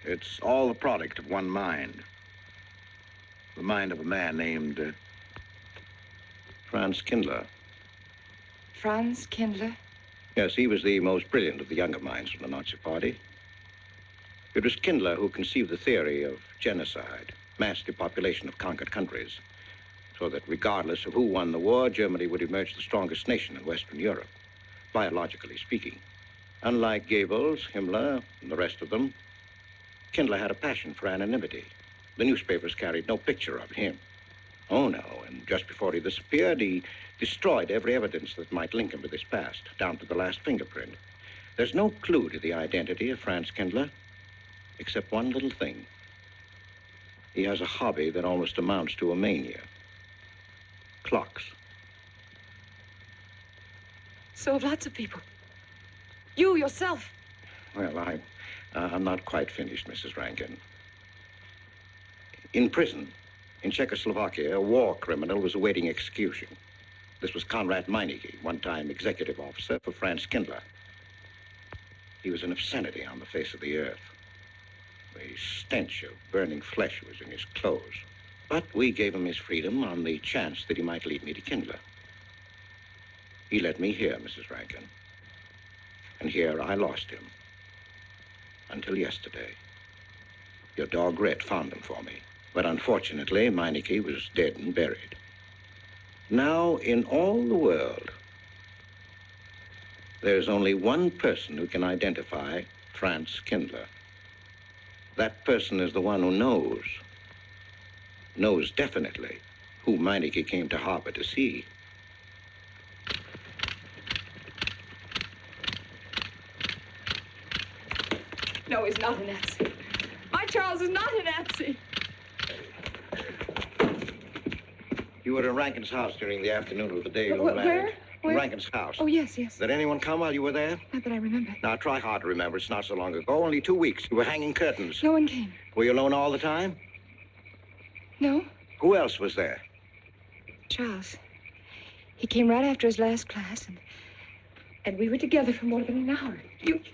it's all the product of one mind. The mind of a man named Franz Kindler. Franz Kindler? Yes, he was the most brilliant of the younger minds from the Nazi Party. It was Kindler who conceived the theory of genocide, mass depopulation of conquered countries, so that regardless of who won the war, Germany would emerge the strongest nation in Western Europe, biologically speaking. Unlike Goebbels, Himmler, and the rest of them, Kindler had a passion for anonymity. The newspapers carried no picture of him. Oh, no, and just before he disappeared, he destroyed every evidence that might link him with his past, down to the last fingerprint. There's no clue to the identity of Franz Kindler, except one little thing. He has a hobby that almost amounts to a mania. Clocks. So have lots of people. You yourself. Well, I'm not quite finished, Mrs. Rankin. In prison, in Czechoslovakia, a war criminal was awaiting execution. This was Conrad Meineke, one-time executive officer for Franz Kindler. He was an obscenity on the face of the earth. The stench of burning flesh was in his clothes. But we gave him his freedom on the chance that he might lead me to Kindler. He led me here, Mrs. Rankin. And here I lost him. Until yesterday. Your dog Red found him for me. But unfortunately, Meineke was dead and buried. Now, in all the world, there's only one person who can identify Franz Kindler. That person is the one who knows definitely who Meineke came to harbor to see. No, he's not a Nazi. My Charles is not a Nazi. You were in Rankin's house during the afternoon of the day you were married. Where? In Rankin's house. Oh, yes, yes. Did anyone come while you were there? Not that I remember. Now, try hard to remember. It's not so long ago. Only 2 weeks. You were hanging curtains. No one came. Were you alone all the time? No. Who else was there? Charles. He came right after his last class, and we were together for more than an hour.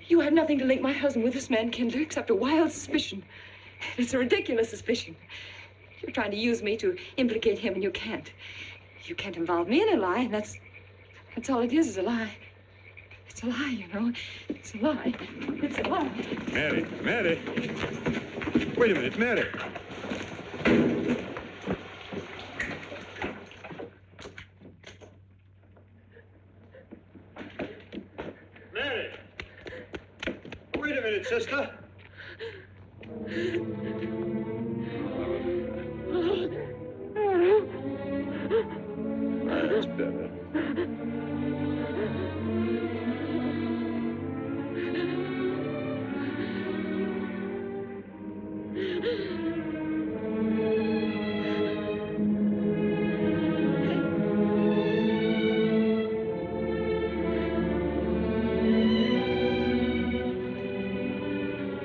You had nothing to link my husband with this man, Kindler, except a wild suspicion. It's a ridiculous suspicion. You're trying to use me to implicate him, and you can't. You can't involve me in a lie, and that's all it is a lie. It's a lie, you know. It's a lie. It's a lie. Mary. Wait a minute, Mary. Mary! Wait a minute, sister. That's better.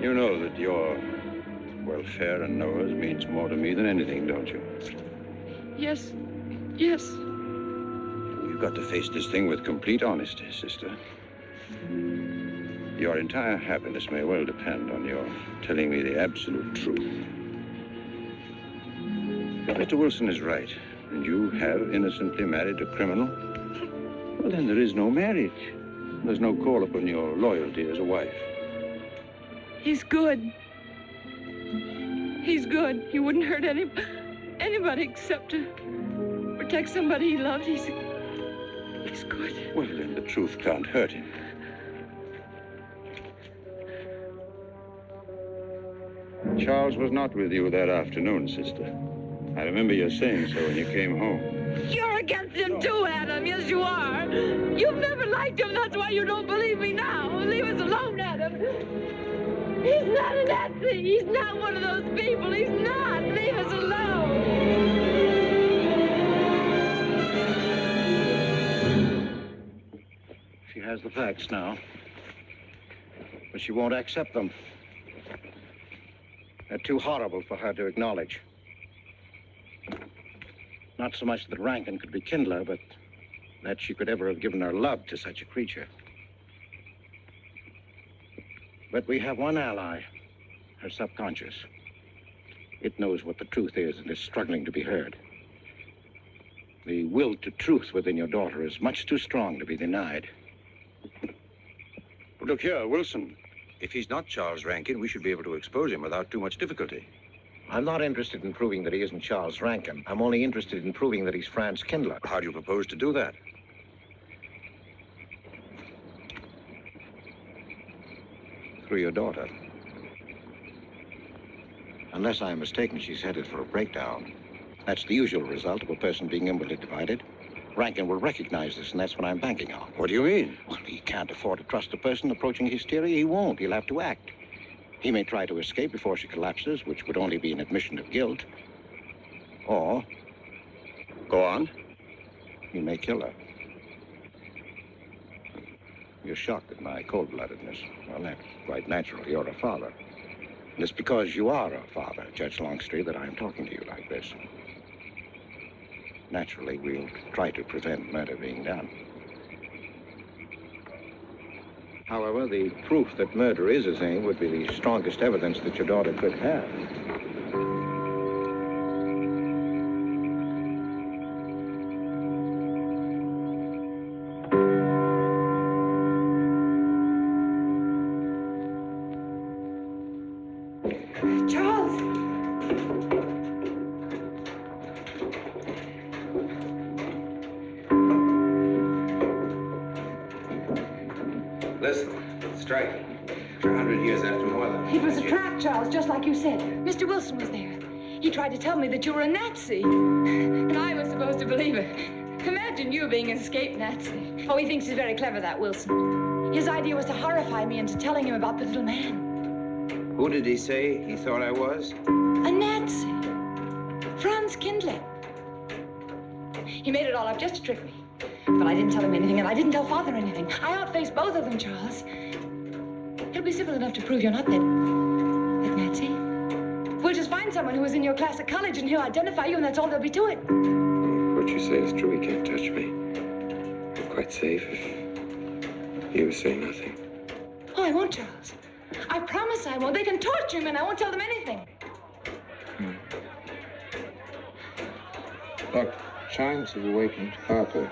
You know that your welfare and Noah's means more to me than anything, don't you? Yes. You've got to face this thing with complete honesty, sister. Your entire happiness may well depend on your telling me the absolute truth. If Mr. Wilson is right, and you have innocently married a criminal, well, then there is no marriage. There's no call upon your loyalty as a wife. He's good. He's good. He wouldn't hurt anybody except to protect somebody he loved. He's good. Well, then the truth can't hurt him. Charles was not with you that afternoon, sister. I remember you saying so when you came home. You're against him too, Adam. Yes, you are. You've never liked him. That's why you don't believe me now. Leave us alone, Adam. He's not a Nazi. He's not one of those people. He's not. Leave us alone. She has the facts now, but she won't accept them. They're too horrible for her to acknowledge. Not so much that Rankin could be Kindler, but that she could ever have given her love to such a creature. But we have one ally, her subconscious. It knows what the truth is and is struggling to be heard. The will to truth within your daughter is much too strong to be denied. But look here, Wilson. If he's not Charles Rankin, we should be able to expose him without too much difficulty. I'm not interested in proving that he isn't Charles Rankin. I'm only interested in proving that he's Franz Kindler. How do you propose to do that? Through your daughter. Unless I'm mistaken, she's headed for a breakdown. That's the usual result of a person being inwardly divided. Rankin will recognize this, and that's what I'm banking on. What do you mean? Well, he can't afford to trust a person approaching hysteria. He won't. He'll have to act. He may try to escape before she collapses, which would only be an admission of guilt. Or, Go on. he may kill her. You're shocked at my cold-bloodedness. Well, that's quite natural. You're a father. And it's because you are a father, Judge Longstreet, that I'm talking to you like this. Naturally, we'll try to prevent murder being done. However, the proof that murder is his aim would be the strongest evidence that your daughter could have. Charles! Listen, strike. 100 years after more than... It was a trap, Charles, just like you said. Mr. Wilson was there. He tried to tell me that you were a Nazi. And I was supposed to believe it. Imagine you being an escaped Nazi. Oh, he thinks he's very clever, that Wilson. His idea was to horrify me into telling him about the little man. Who did he say he thought I was? A Nazi. Franz Kindler. He made it all up just to trick me. But I didn't tell him anything, and I didn't tell Father anything. I outfaced both of them, Charles. It'll be simple enough to prove you're not that Nazi. We'll just find someone who was in your class at college, and he'll identify you, and that's all there'll be to it. What you say is true. He can't touch me. I'm quite safe if you say nothing. Oh, I won't, Charles. I promise I won't. They can torture him, and I won't tell them anything. Look, chimes have awakened Harper.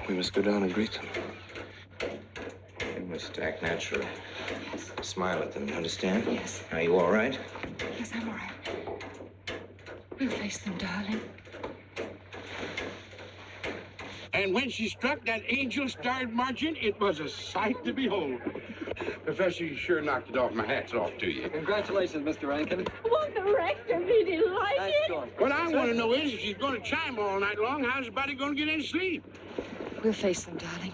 We must go down and greet them. You must act naturally. Smile at them, you understand? Yes. Are you all right? Yes, I'm all right. We'll face them, darling. And when she struck that angel-starred margin, it was a sight to behold. Professor, you sure knocked it off. My hat's off to you. Congratulations, Mr. Rankin. Won't the rector really like it? What I want to know is, if she's going to chime all night long, how's the body going to get any sleep? We'll face them, darling.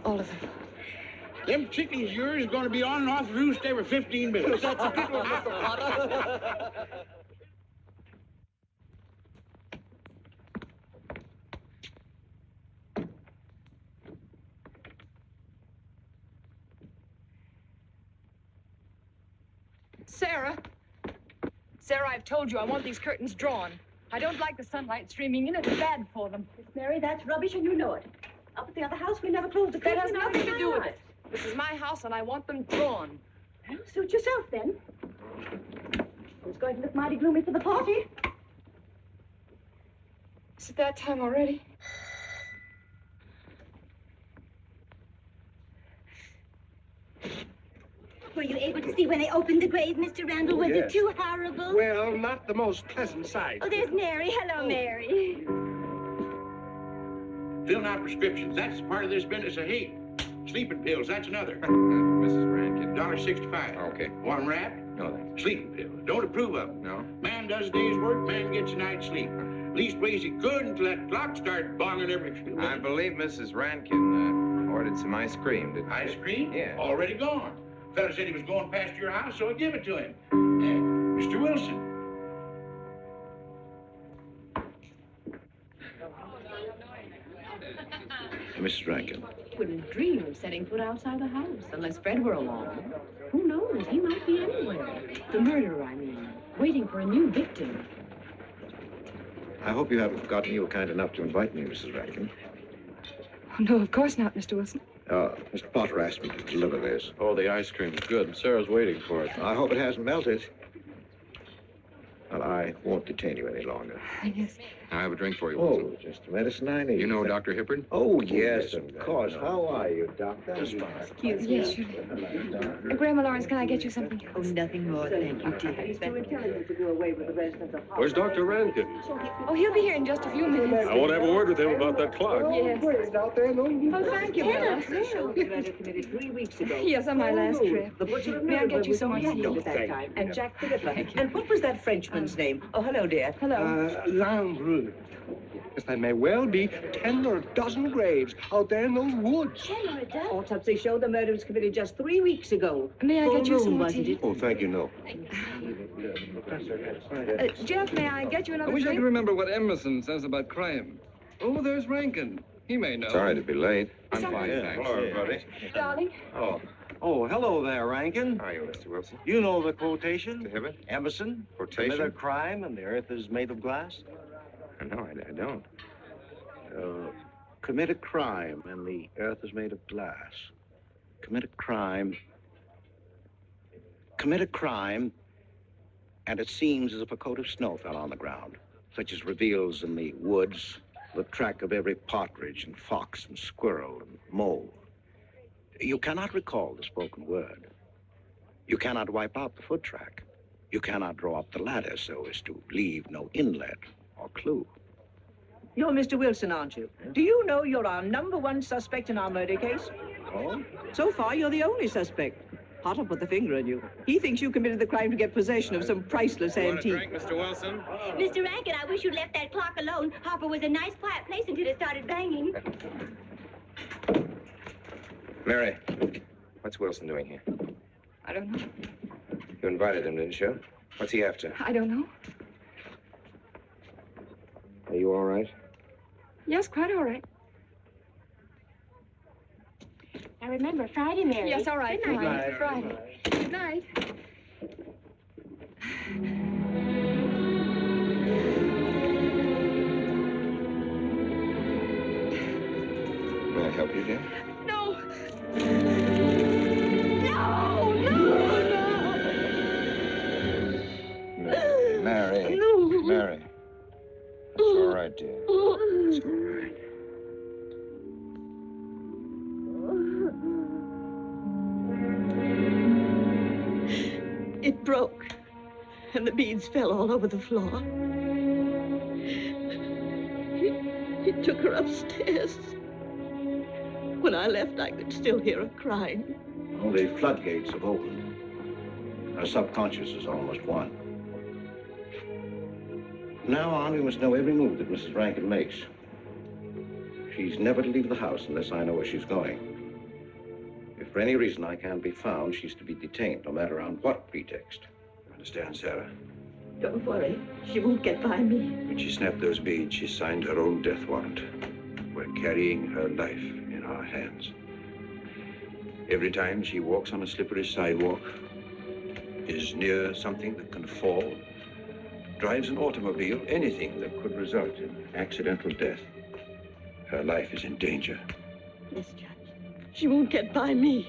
All of them. Them chickens of yours are going to be on and off the roost every 15 minutes. That's a good one, Mr. Potter. Sarah. Sarah, I've told you I want these curtains drawn. I don't like the sunlight streaming in. It's bad for them. Miss Mary, that's rubbish and you know it. Up at the other house, we never closed the That curtain. has nothing to do with it. This is my house, and I want them drawn. Well, suit yourself, then. It's going to look mighty gloomy for the party. Is it that time already? Were you able to see when they opened the grave, Mr. Randall? Was yes. it too horrible? Well, not the most pleasant sight. Oh, there's Mary. Hello, Mary. Filling out prescriptions, that's part of this business of hate. Sleeping pills, that's another. Mrs. Rankin. $1.65. Okay. One wrap, No, thanks. sleeping pills. Don't approve of them. No? Man does a day's work, man gets a night's sleep. Leastways he could until that clock started bonging every few minutes. I believe Mrs. Rankin ordered some ice cream. Didn't Ice she? cream? Yeah. Already gone. Fella said he was going past your house, so I give it to him. Mr. Wilson. Mrs. Rankin. Wouldn't dream of setting foot outside the house unless Fred were along. Who knows? He might be anywhere. The murderer, I mean, waiting for a new victim. I hope you haven't forgotten you were kind enough to invite me, Mrs. Rankin. Oh, no, of course not, Mr. Wilson. Mr. Potter asked me to deliver this. Oh, the ice cream's good. Sarah's waiting for it. I hope it hasn't melted. Well, I won't detain you any longer. Yes. I have a drink for you, Oh, Wilson. just the medicine I need. You know Dr. Hippard? Oh, yes, of course. How are you, Doctor? Yes, sure. Grandma Lawrence, can I get you something else? Oh, nothing more, thank you, dear. He's too intelligent to do away with the residents of Where's Dr. Rankin? Oh, he'll be here in just a few minutes. I want to have a word with him about that clock. Yes. Oh, thank you, Bella. committed 3 weeks ago. Yes, on my last trip. The butcher of May I get you was some more only tea? at that time. And Jack Philippa. And what was that Frenchman's name? Oh, hello, dear. Hello. Lambrou. Yes, there may well be 10 or a dozen graves out there in those woods. 10 or a dozen? Autopsy showed the murder was committed just 3 weeks ago. May I get you Full some moon, more wasn't tea? it? Oh, thank you, no. Jeff, may I get you I another wish I drink? could remember what Emerson says about crime. Oh, there's Rankin. He may know. Sorry to be late. I'm fine, thanks. Hello, everybody. Darling. Oh, hello there, Rankin. How are you, Mr. Wilson? You know the quotation? To have it? Emerson? Quotation? Commit a crime and the earth is made of glass? No, I don't. Commit a crime and the earth is made of glass. Commit a crime. Commit a crime and it seems as if a coat of snow fell on the ground, such as reveals in the woods the track of every partridge and fox and squirrel and mole. You cannot recall the spoken word. You cannot wipe out the foot track. You cannot draw up the ladder so as to leave no inlet or clue. You're Mr. Wilson, aren't you? Do you know you're our #1 suspect in our murder case? Oh? So far, you're the only suspect. Potter put the finger on you. He thinks you committed the crime to get possession of some priceless antique. Mr. Wilson? Mr. Rankin, I wish you'd left that clock alone. Harper was a nice, quiet place until it started banging. Mary, what's Wilson doing here? I don't know. You invited him, didn't you? What's he after? I don't know. Are you all right? Yes, quite all right. Now remember, Friday, Mary. Yes, all right. Good night. Friday. Good night. May I help you, dear? No. Mary. No. Mary. It's all right, dear. It's all right. It broke, and the beads fell all over the floor. He took her upstairs. When I left, I could still hear her crying. All the floodgates have opened. Our subconscious is almost won. From now on, we must know every move that Mrs. Rankin makes. She's never to leave the house unless I know where she's going. If for any reason I can't be found, she's to be detained, no matter on what pretext. Understand, Sarah? Don't worry. She won't get by me. When she snapped those beads, she signed her own death warrant. We're carrying her life in our hands. Every time she walks on a slippery sidewalk, is near something that can fall, drives an automobile, anything that could result in accidental death, her life is in danger. Yes, Judge. She won't get by me.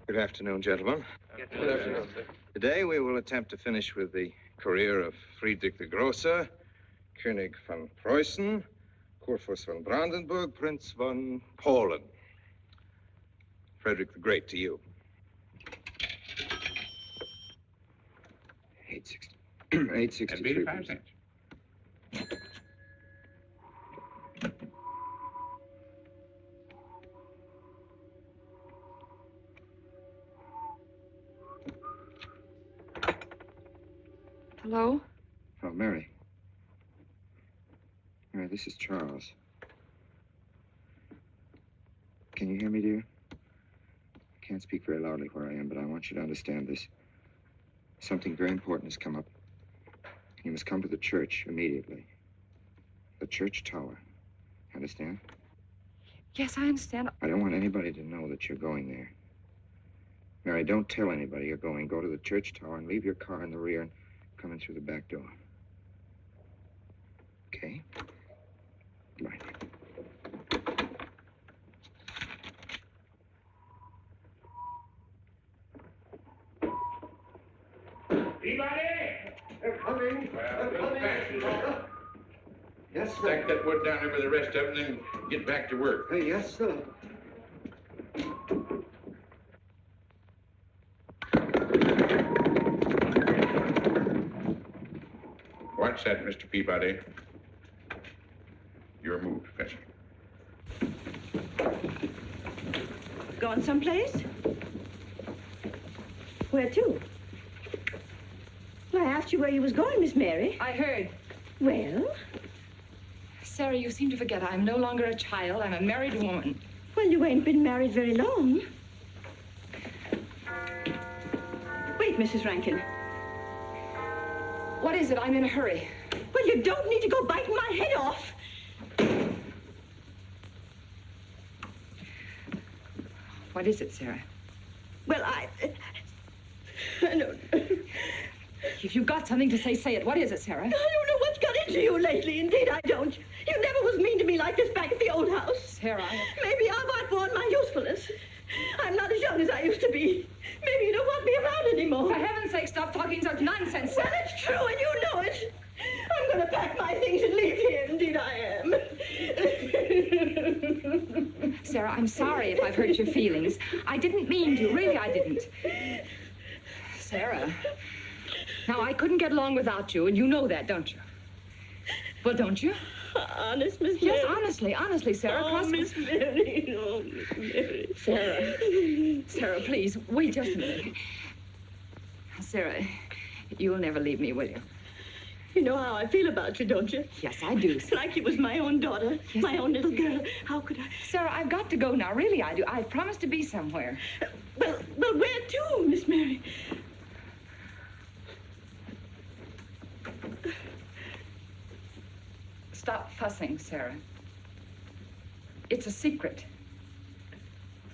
Good afternoon, gentlemen. Good afternoon, sir. Today we will attempt to finish with the career of Friedrich the Grosser, König von Preußen, Kurfürst von Brandenburg, Prince von Polen. Frederick the Great to you. 863. 85 cents. Hello? Oh, Mary. Mary, this is Charles. can you hear me, dear? I can't speak very loudly where I am, but I want you to understand this. Something very important has come up. You must come to the church immediately. The church tower. Understand? Yes, I understand. I don't want anybody to know that you're going there. Mary, don't tell anybody you're going. Go to the church tower and leave your car in the rear and come in through the back door. Okay? Right. Anybody? They're coming. Well, They're coming. Yes, sir. Stack that wood down there with the rest of them, then get back to work. Yes, sir. What's that, Mr. Peabody? Your move, Professor. Going someplace? Where to? Well, I asked you where you was going, Miss Mary. I heard. Well? Sarah, you seem to forget I'm no longer a child. I'm a married woman. Well, you ain't been married very long. Wait, Mrs. Rankin. What is it? I'm in a hurry. Well, you don't need to go biting my head off. What is it, Sarah? Well, I don't... If you've got something to say, say it. What is it, Sarah? I don't know what's got into you lately. Indeed, I don't. You never was mean to me like this back at the old house. Sarah, Maybe I've outworn my usefulness. I'm not as young as I used to be. Maybe you don't want me around anymore. For heaven's sake, stop talking such nonsense, Sarah. Well, it's true, and you know it. I'm going to pack my things and leave here. Indeed, I am. Sarah, I'm sorry if I've hurt your feelings. I didn't mean to. Really, I didn't. Sarah. Now, I couldn't get along without you, and you know that, don't you? Well, don't you? Honest, Miss Mary? Yes, honestly, Sarah. Oh, Miss Mary. Oh, Miss Mary. Sarah, please, wait just a minute. Sarah, you'll never leave me, will you? You know how I feel about you, don't you? Yes, I do. It's like you was my own daughter, my own little girl. How could I? Sarah, I've got to go now. Really, I do. I've promised to be somewhere. Well, where to, Miss Mary? Stop fussing, Sarah. It's a secret.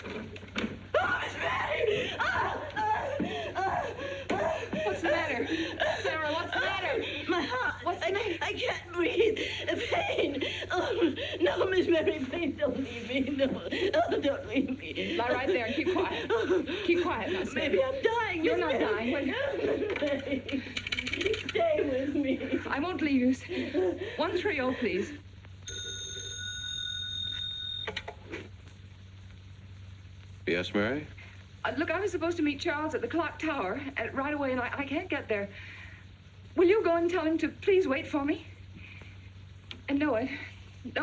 Oh, Miss Mary! What's the matter? Sarah, what's the matter? My heart. What's the matter? I can't breathe. Pain. Oh, no, Miss Mary, please don't leave me. No, don't leave me. Lie right there and keep quiet. Keep quiet now, Sarah. Maybe I'm dying. You're Miss not Mary. dying. Mary, stay with me. I won't leave you. 130, please. Yes, Mary? Look, I was supposed to meet Charles at the clock tower right away, and I can't get there. Will you go and tell him to please wait for me? And no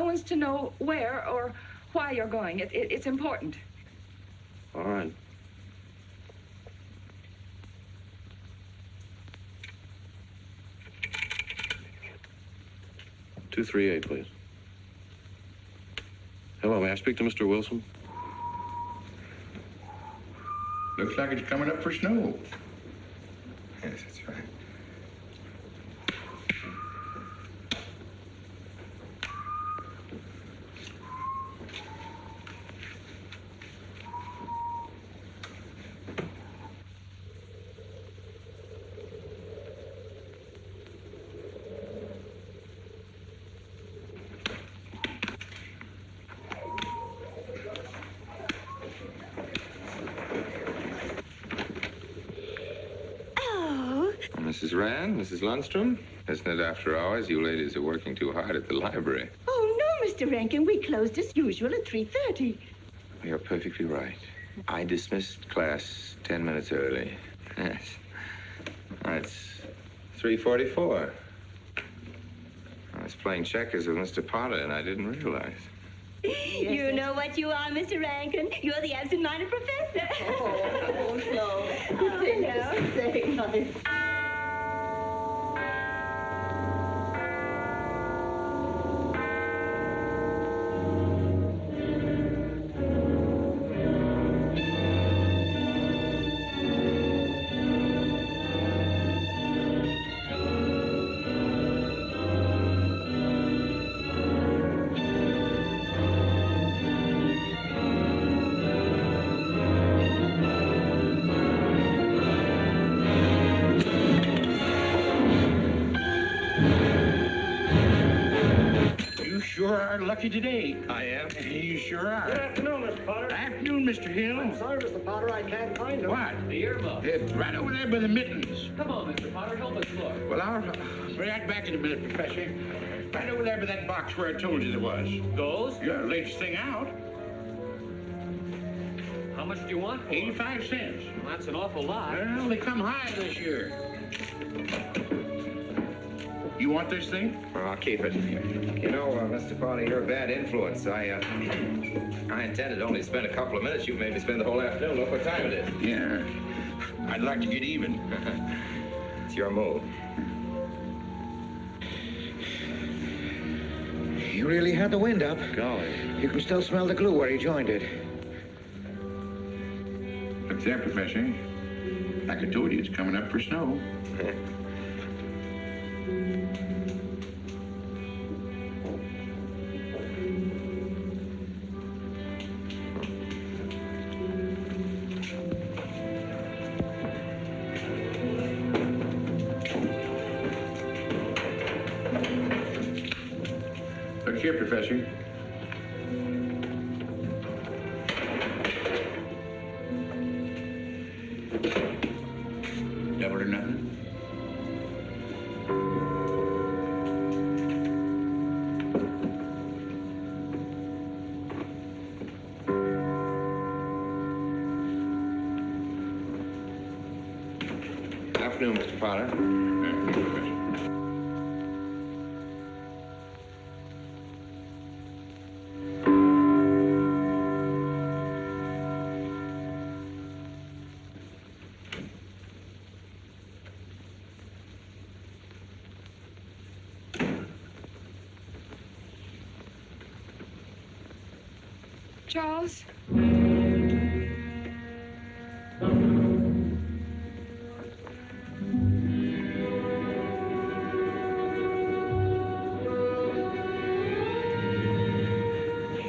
one's to know where or why you're going. It's important. All right. "238, please. Hello, may I speak to Mr. Wilson? Looks like it's coming up for snow. Yes, that's right. Mrs. Rand, Mrs. Lundstrom, isn't it after hours? You ladies are working too hard at the library. Oh, no, Mr. Rankin. We closed as usual at 3:30. You're perfectly right. I dismissed class 10 minutes early. Yes. It's 3:44. I was playing checkers with Mr. Potter, and I didn't realize. You know what you are, Mr. Rankin. You're the absent-minded professor. Oh, no. Say nice. are lucky today. I am. You sure are. Good afternoon, Mr. Potter. Afternoon, Mr. Hill. I'm sorry, Mr. Potter, I can't find him. What? The earmuff. It's right over there by the mittens. Come on, Mr. Potter, help us look. Well, I'll be right back in a minute, Professor. Right over there by that box where I told you there was. Those? Yeah, latest thing out. How much do you want for 85 cents. Well, that's an awful lot. Well, they come high this year. You want this thing? Well, I'll keep it. You know, Mr. Potter, you're a bad influence. I intended only to spend a couple of minutes. You made me spend the whole afternoon. Look what time it is. Yeah. I'd like to get even. It's your move. You really had the wind up. Golly. You can still smell the glue where he joined it. Look there, Professor. Like I told you, it's coming up for snow. Look here, Professor. Double or nothing? Afternoon, Mr. Potter. Charles? You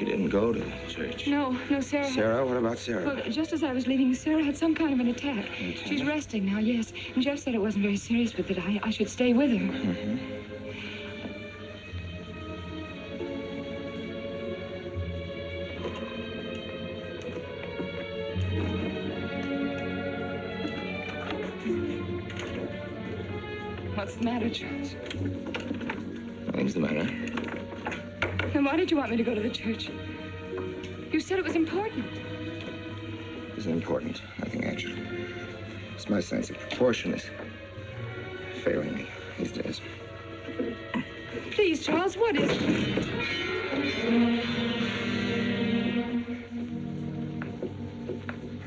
didn't go to the church. No, Sarah. Sarah? What about Sarah? Well, just as I was leaving, Sarah had some kind of an attack. She's resting now, yes. And Jeff said it wasn't very serious, but that I should stay with her. Mm-hmm. What's the matter, Charles? Nothing's the matter. Then why did you want me to go to the church? You said it was important. It isn't important. Nothing, actually. It's my sense of proportion is failing me these days. Please, Charles, what is it?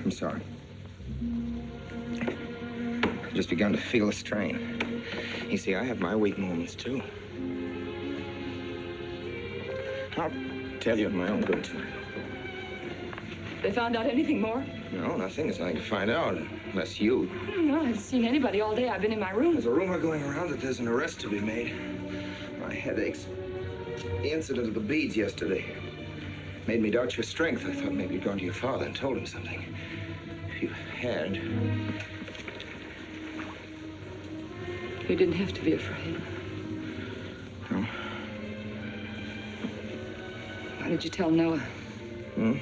I'm sorry. I've just begun to feel a strain. You see, I have my weak moments, too. I'll tell you in my own good time. They found out anything more? No, nothing. There's nothing to find out, unless you. No, I haven't seen anybody all day. I've been in my room. There's a rumor going around that there's an arrest to be made. My head aches. The incident of the beads yesterday made me doubt your strength. I thought maybe you'd gone to your father and told him something. If you had... You didn't have to be afraid. No? Why did you tell Noah? Hmm?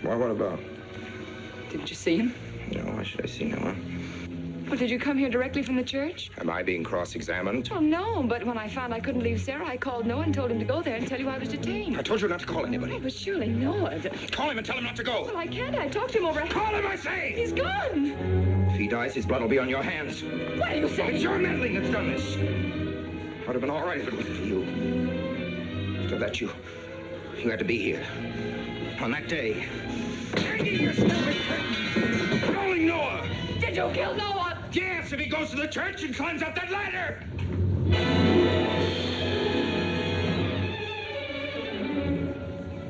Why, what about? Didn't you see him? No, why should I see Noah? Well, did you come here directly from the church? Am I being cross-examined? Well, no, but when I found I couldn't leave Sarah, I called Noah and told him to go there and tell you I was detained. I told you not to call anybody. Oh, but surely Noah... Call him and tell him not to go. Well, I can't. I talked to him over... Call him, I say! He's gone! If he dies, his blood will be on your hands. What are you saying? It's your meddling that's done this. I'd have been all right if it wasn't for you. After that, you had to be here. On that day. Calling Noah! Did you kill Noah? Yes, if he goes to the church and climbs up that ladder!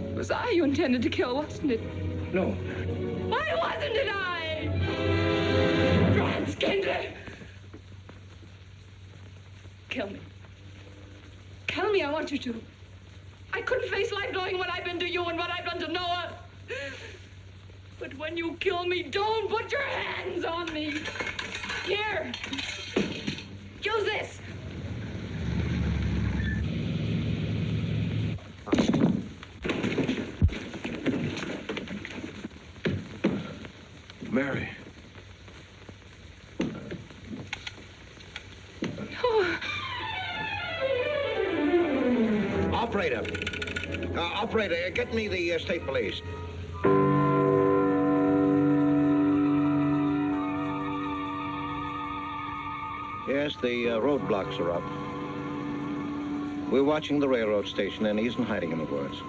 It was I you intended to kill, wasn't it? No. Why wasn't it I? Franz Kindler! Kill me. Kill me, I want you to. I couldn't face life knowing what I've been to you and what I've done to Noah. But when you kill me, don't put your hands on me. Here. Use this. Mary. Operator. Operator, get me the state police. Yes, the roadblocks are up. We're watching the railroad station, and he isn't hiding in the woods.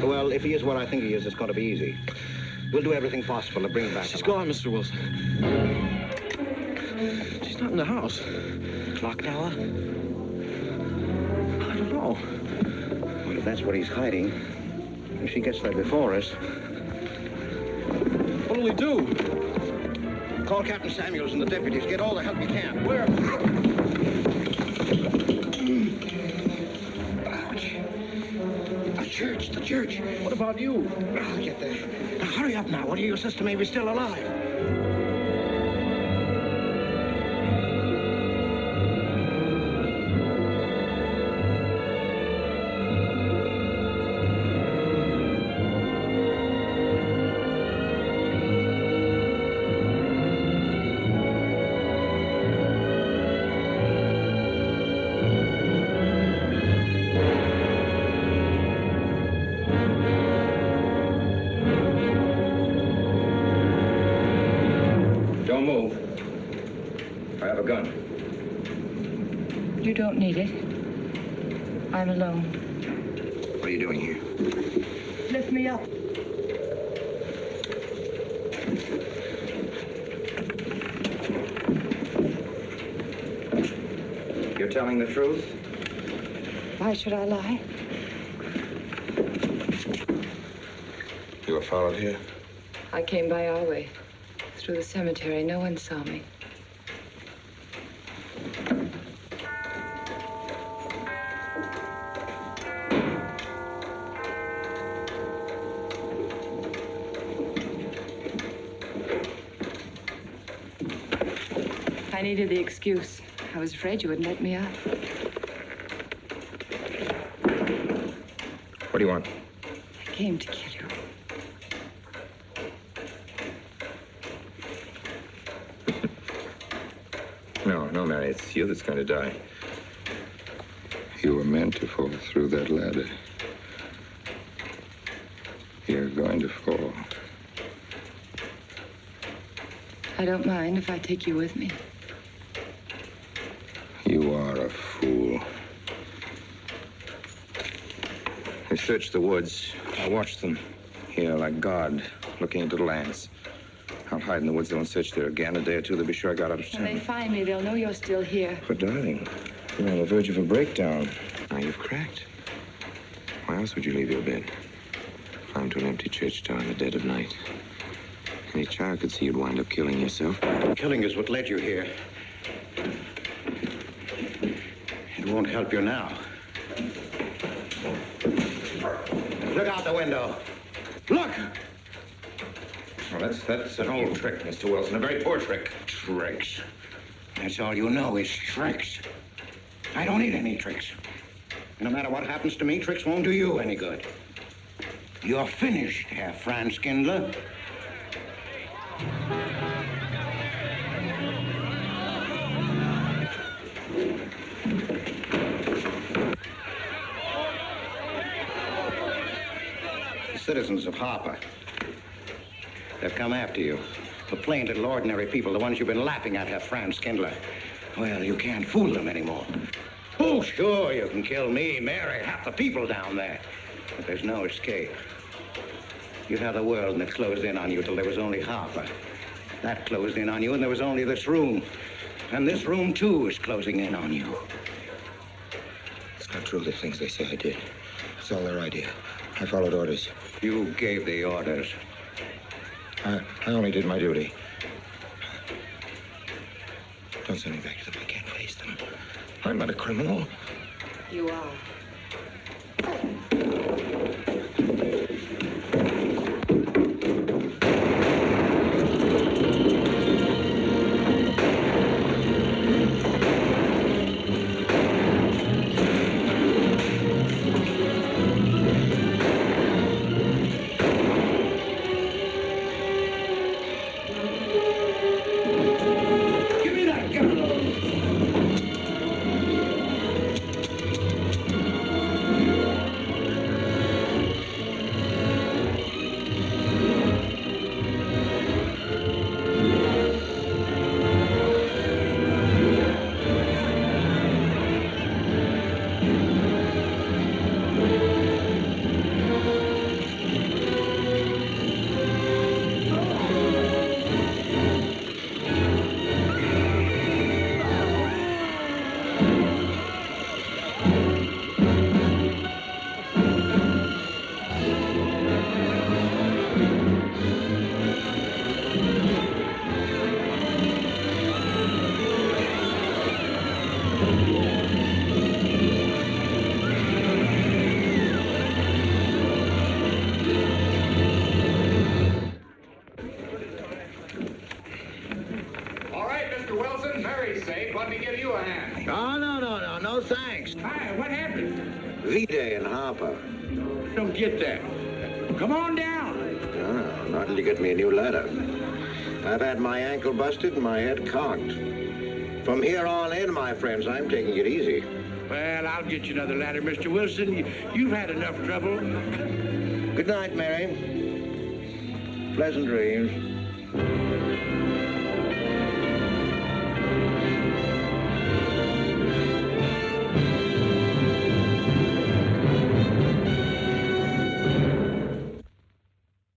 Well, if he is what I think he is, it's going to be easy. We'll do everything possible to bring him back. She's gone, Mr. Wilson. She's not in the house. Clock tower? I don't know. Well, if that's what he's hiding, if she gets there before us... What'll we do? Call Captain Samuels and the deputies. Get all the help you can. Where? The church. What about you? I'll get there. Now, hurry up now. What are your sister maybe still alive? Don't move. I have a gun. You don't need it. I'm alone. What are you doing here? Lift me up. You're telling the truth? Why should I lie? You were followed here? I came by our way. Through the cemetery. No one saw me. I needed the excuse. I was afraid you wouldn't let me out. What do you want? I came to kill you. No, Mary, it's you that's going to die. You were meant to fall through that ladder. You're going to fall. I don't mind if I take you with me. You are a fool. I searched the woods. I watched them here like God, looking into the lands. I'll hide in the woods. They'll search there again. A day or two, they'll be sure I got out of town. When they find me, they'll know you're still here. But, darling, you're on the verge of a breakdown. Now you've cracked. Why else would you leave your bed? Climb to an empty church tower in the dead of night. Any child could see you'd wind up killing yourself. Killing is what led you here. It won't help you now. Look out the window. Look! Well, that's an old trick, Mr. Wilson. A very poor trick. Tricks. That's all you know is tricks. I don't need any tricks. No matter what happens to me, tricks won't do you any good. You're finished, Herr Franz Kindler. citizens of Harper. They've come after you. The plain little ordinary people, the ones you've been laughing at, have Franz Kindler. Well, you can't fool them anymore. Oh, sure, you can kill me, Mary, half the people down there. But there's no escape. You have the world, and it closed in on you till there was only Harper. That closed in on you, and there was only this room. And this room, too, is closing in on you. It's not true, the things they say I did. It's all their idea. I followed orders. You gave the orders. I only did my duty. Don't send me back to them. I can't face them. I'm not a criminal. You are. V-Day in Harper. Don't get that. Come on down. No, not till you get me a new ladder. I've had my ankle busted and my head conked. From here on in, my friends, I'm taking it easy. Well, I'll get you another ladder, Mr. Wilson. You've had enough trouble. Good night, Mary. Pleasant dreams.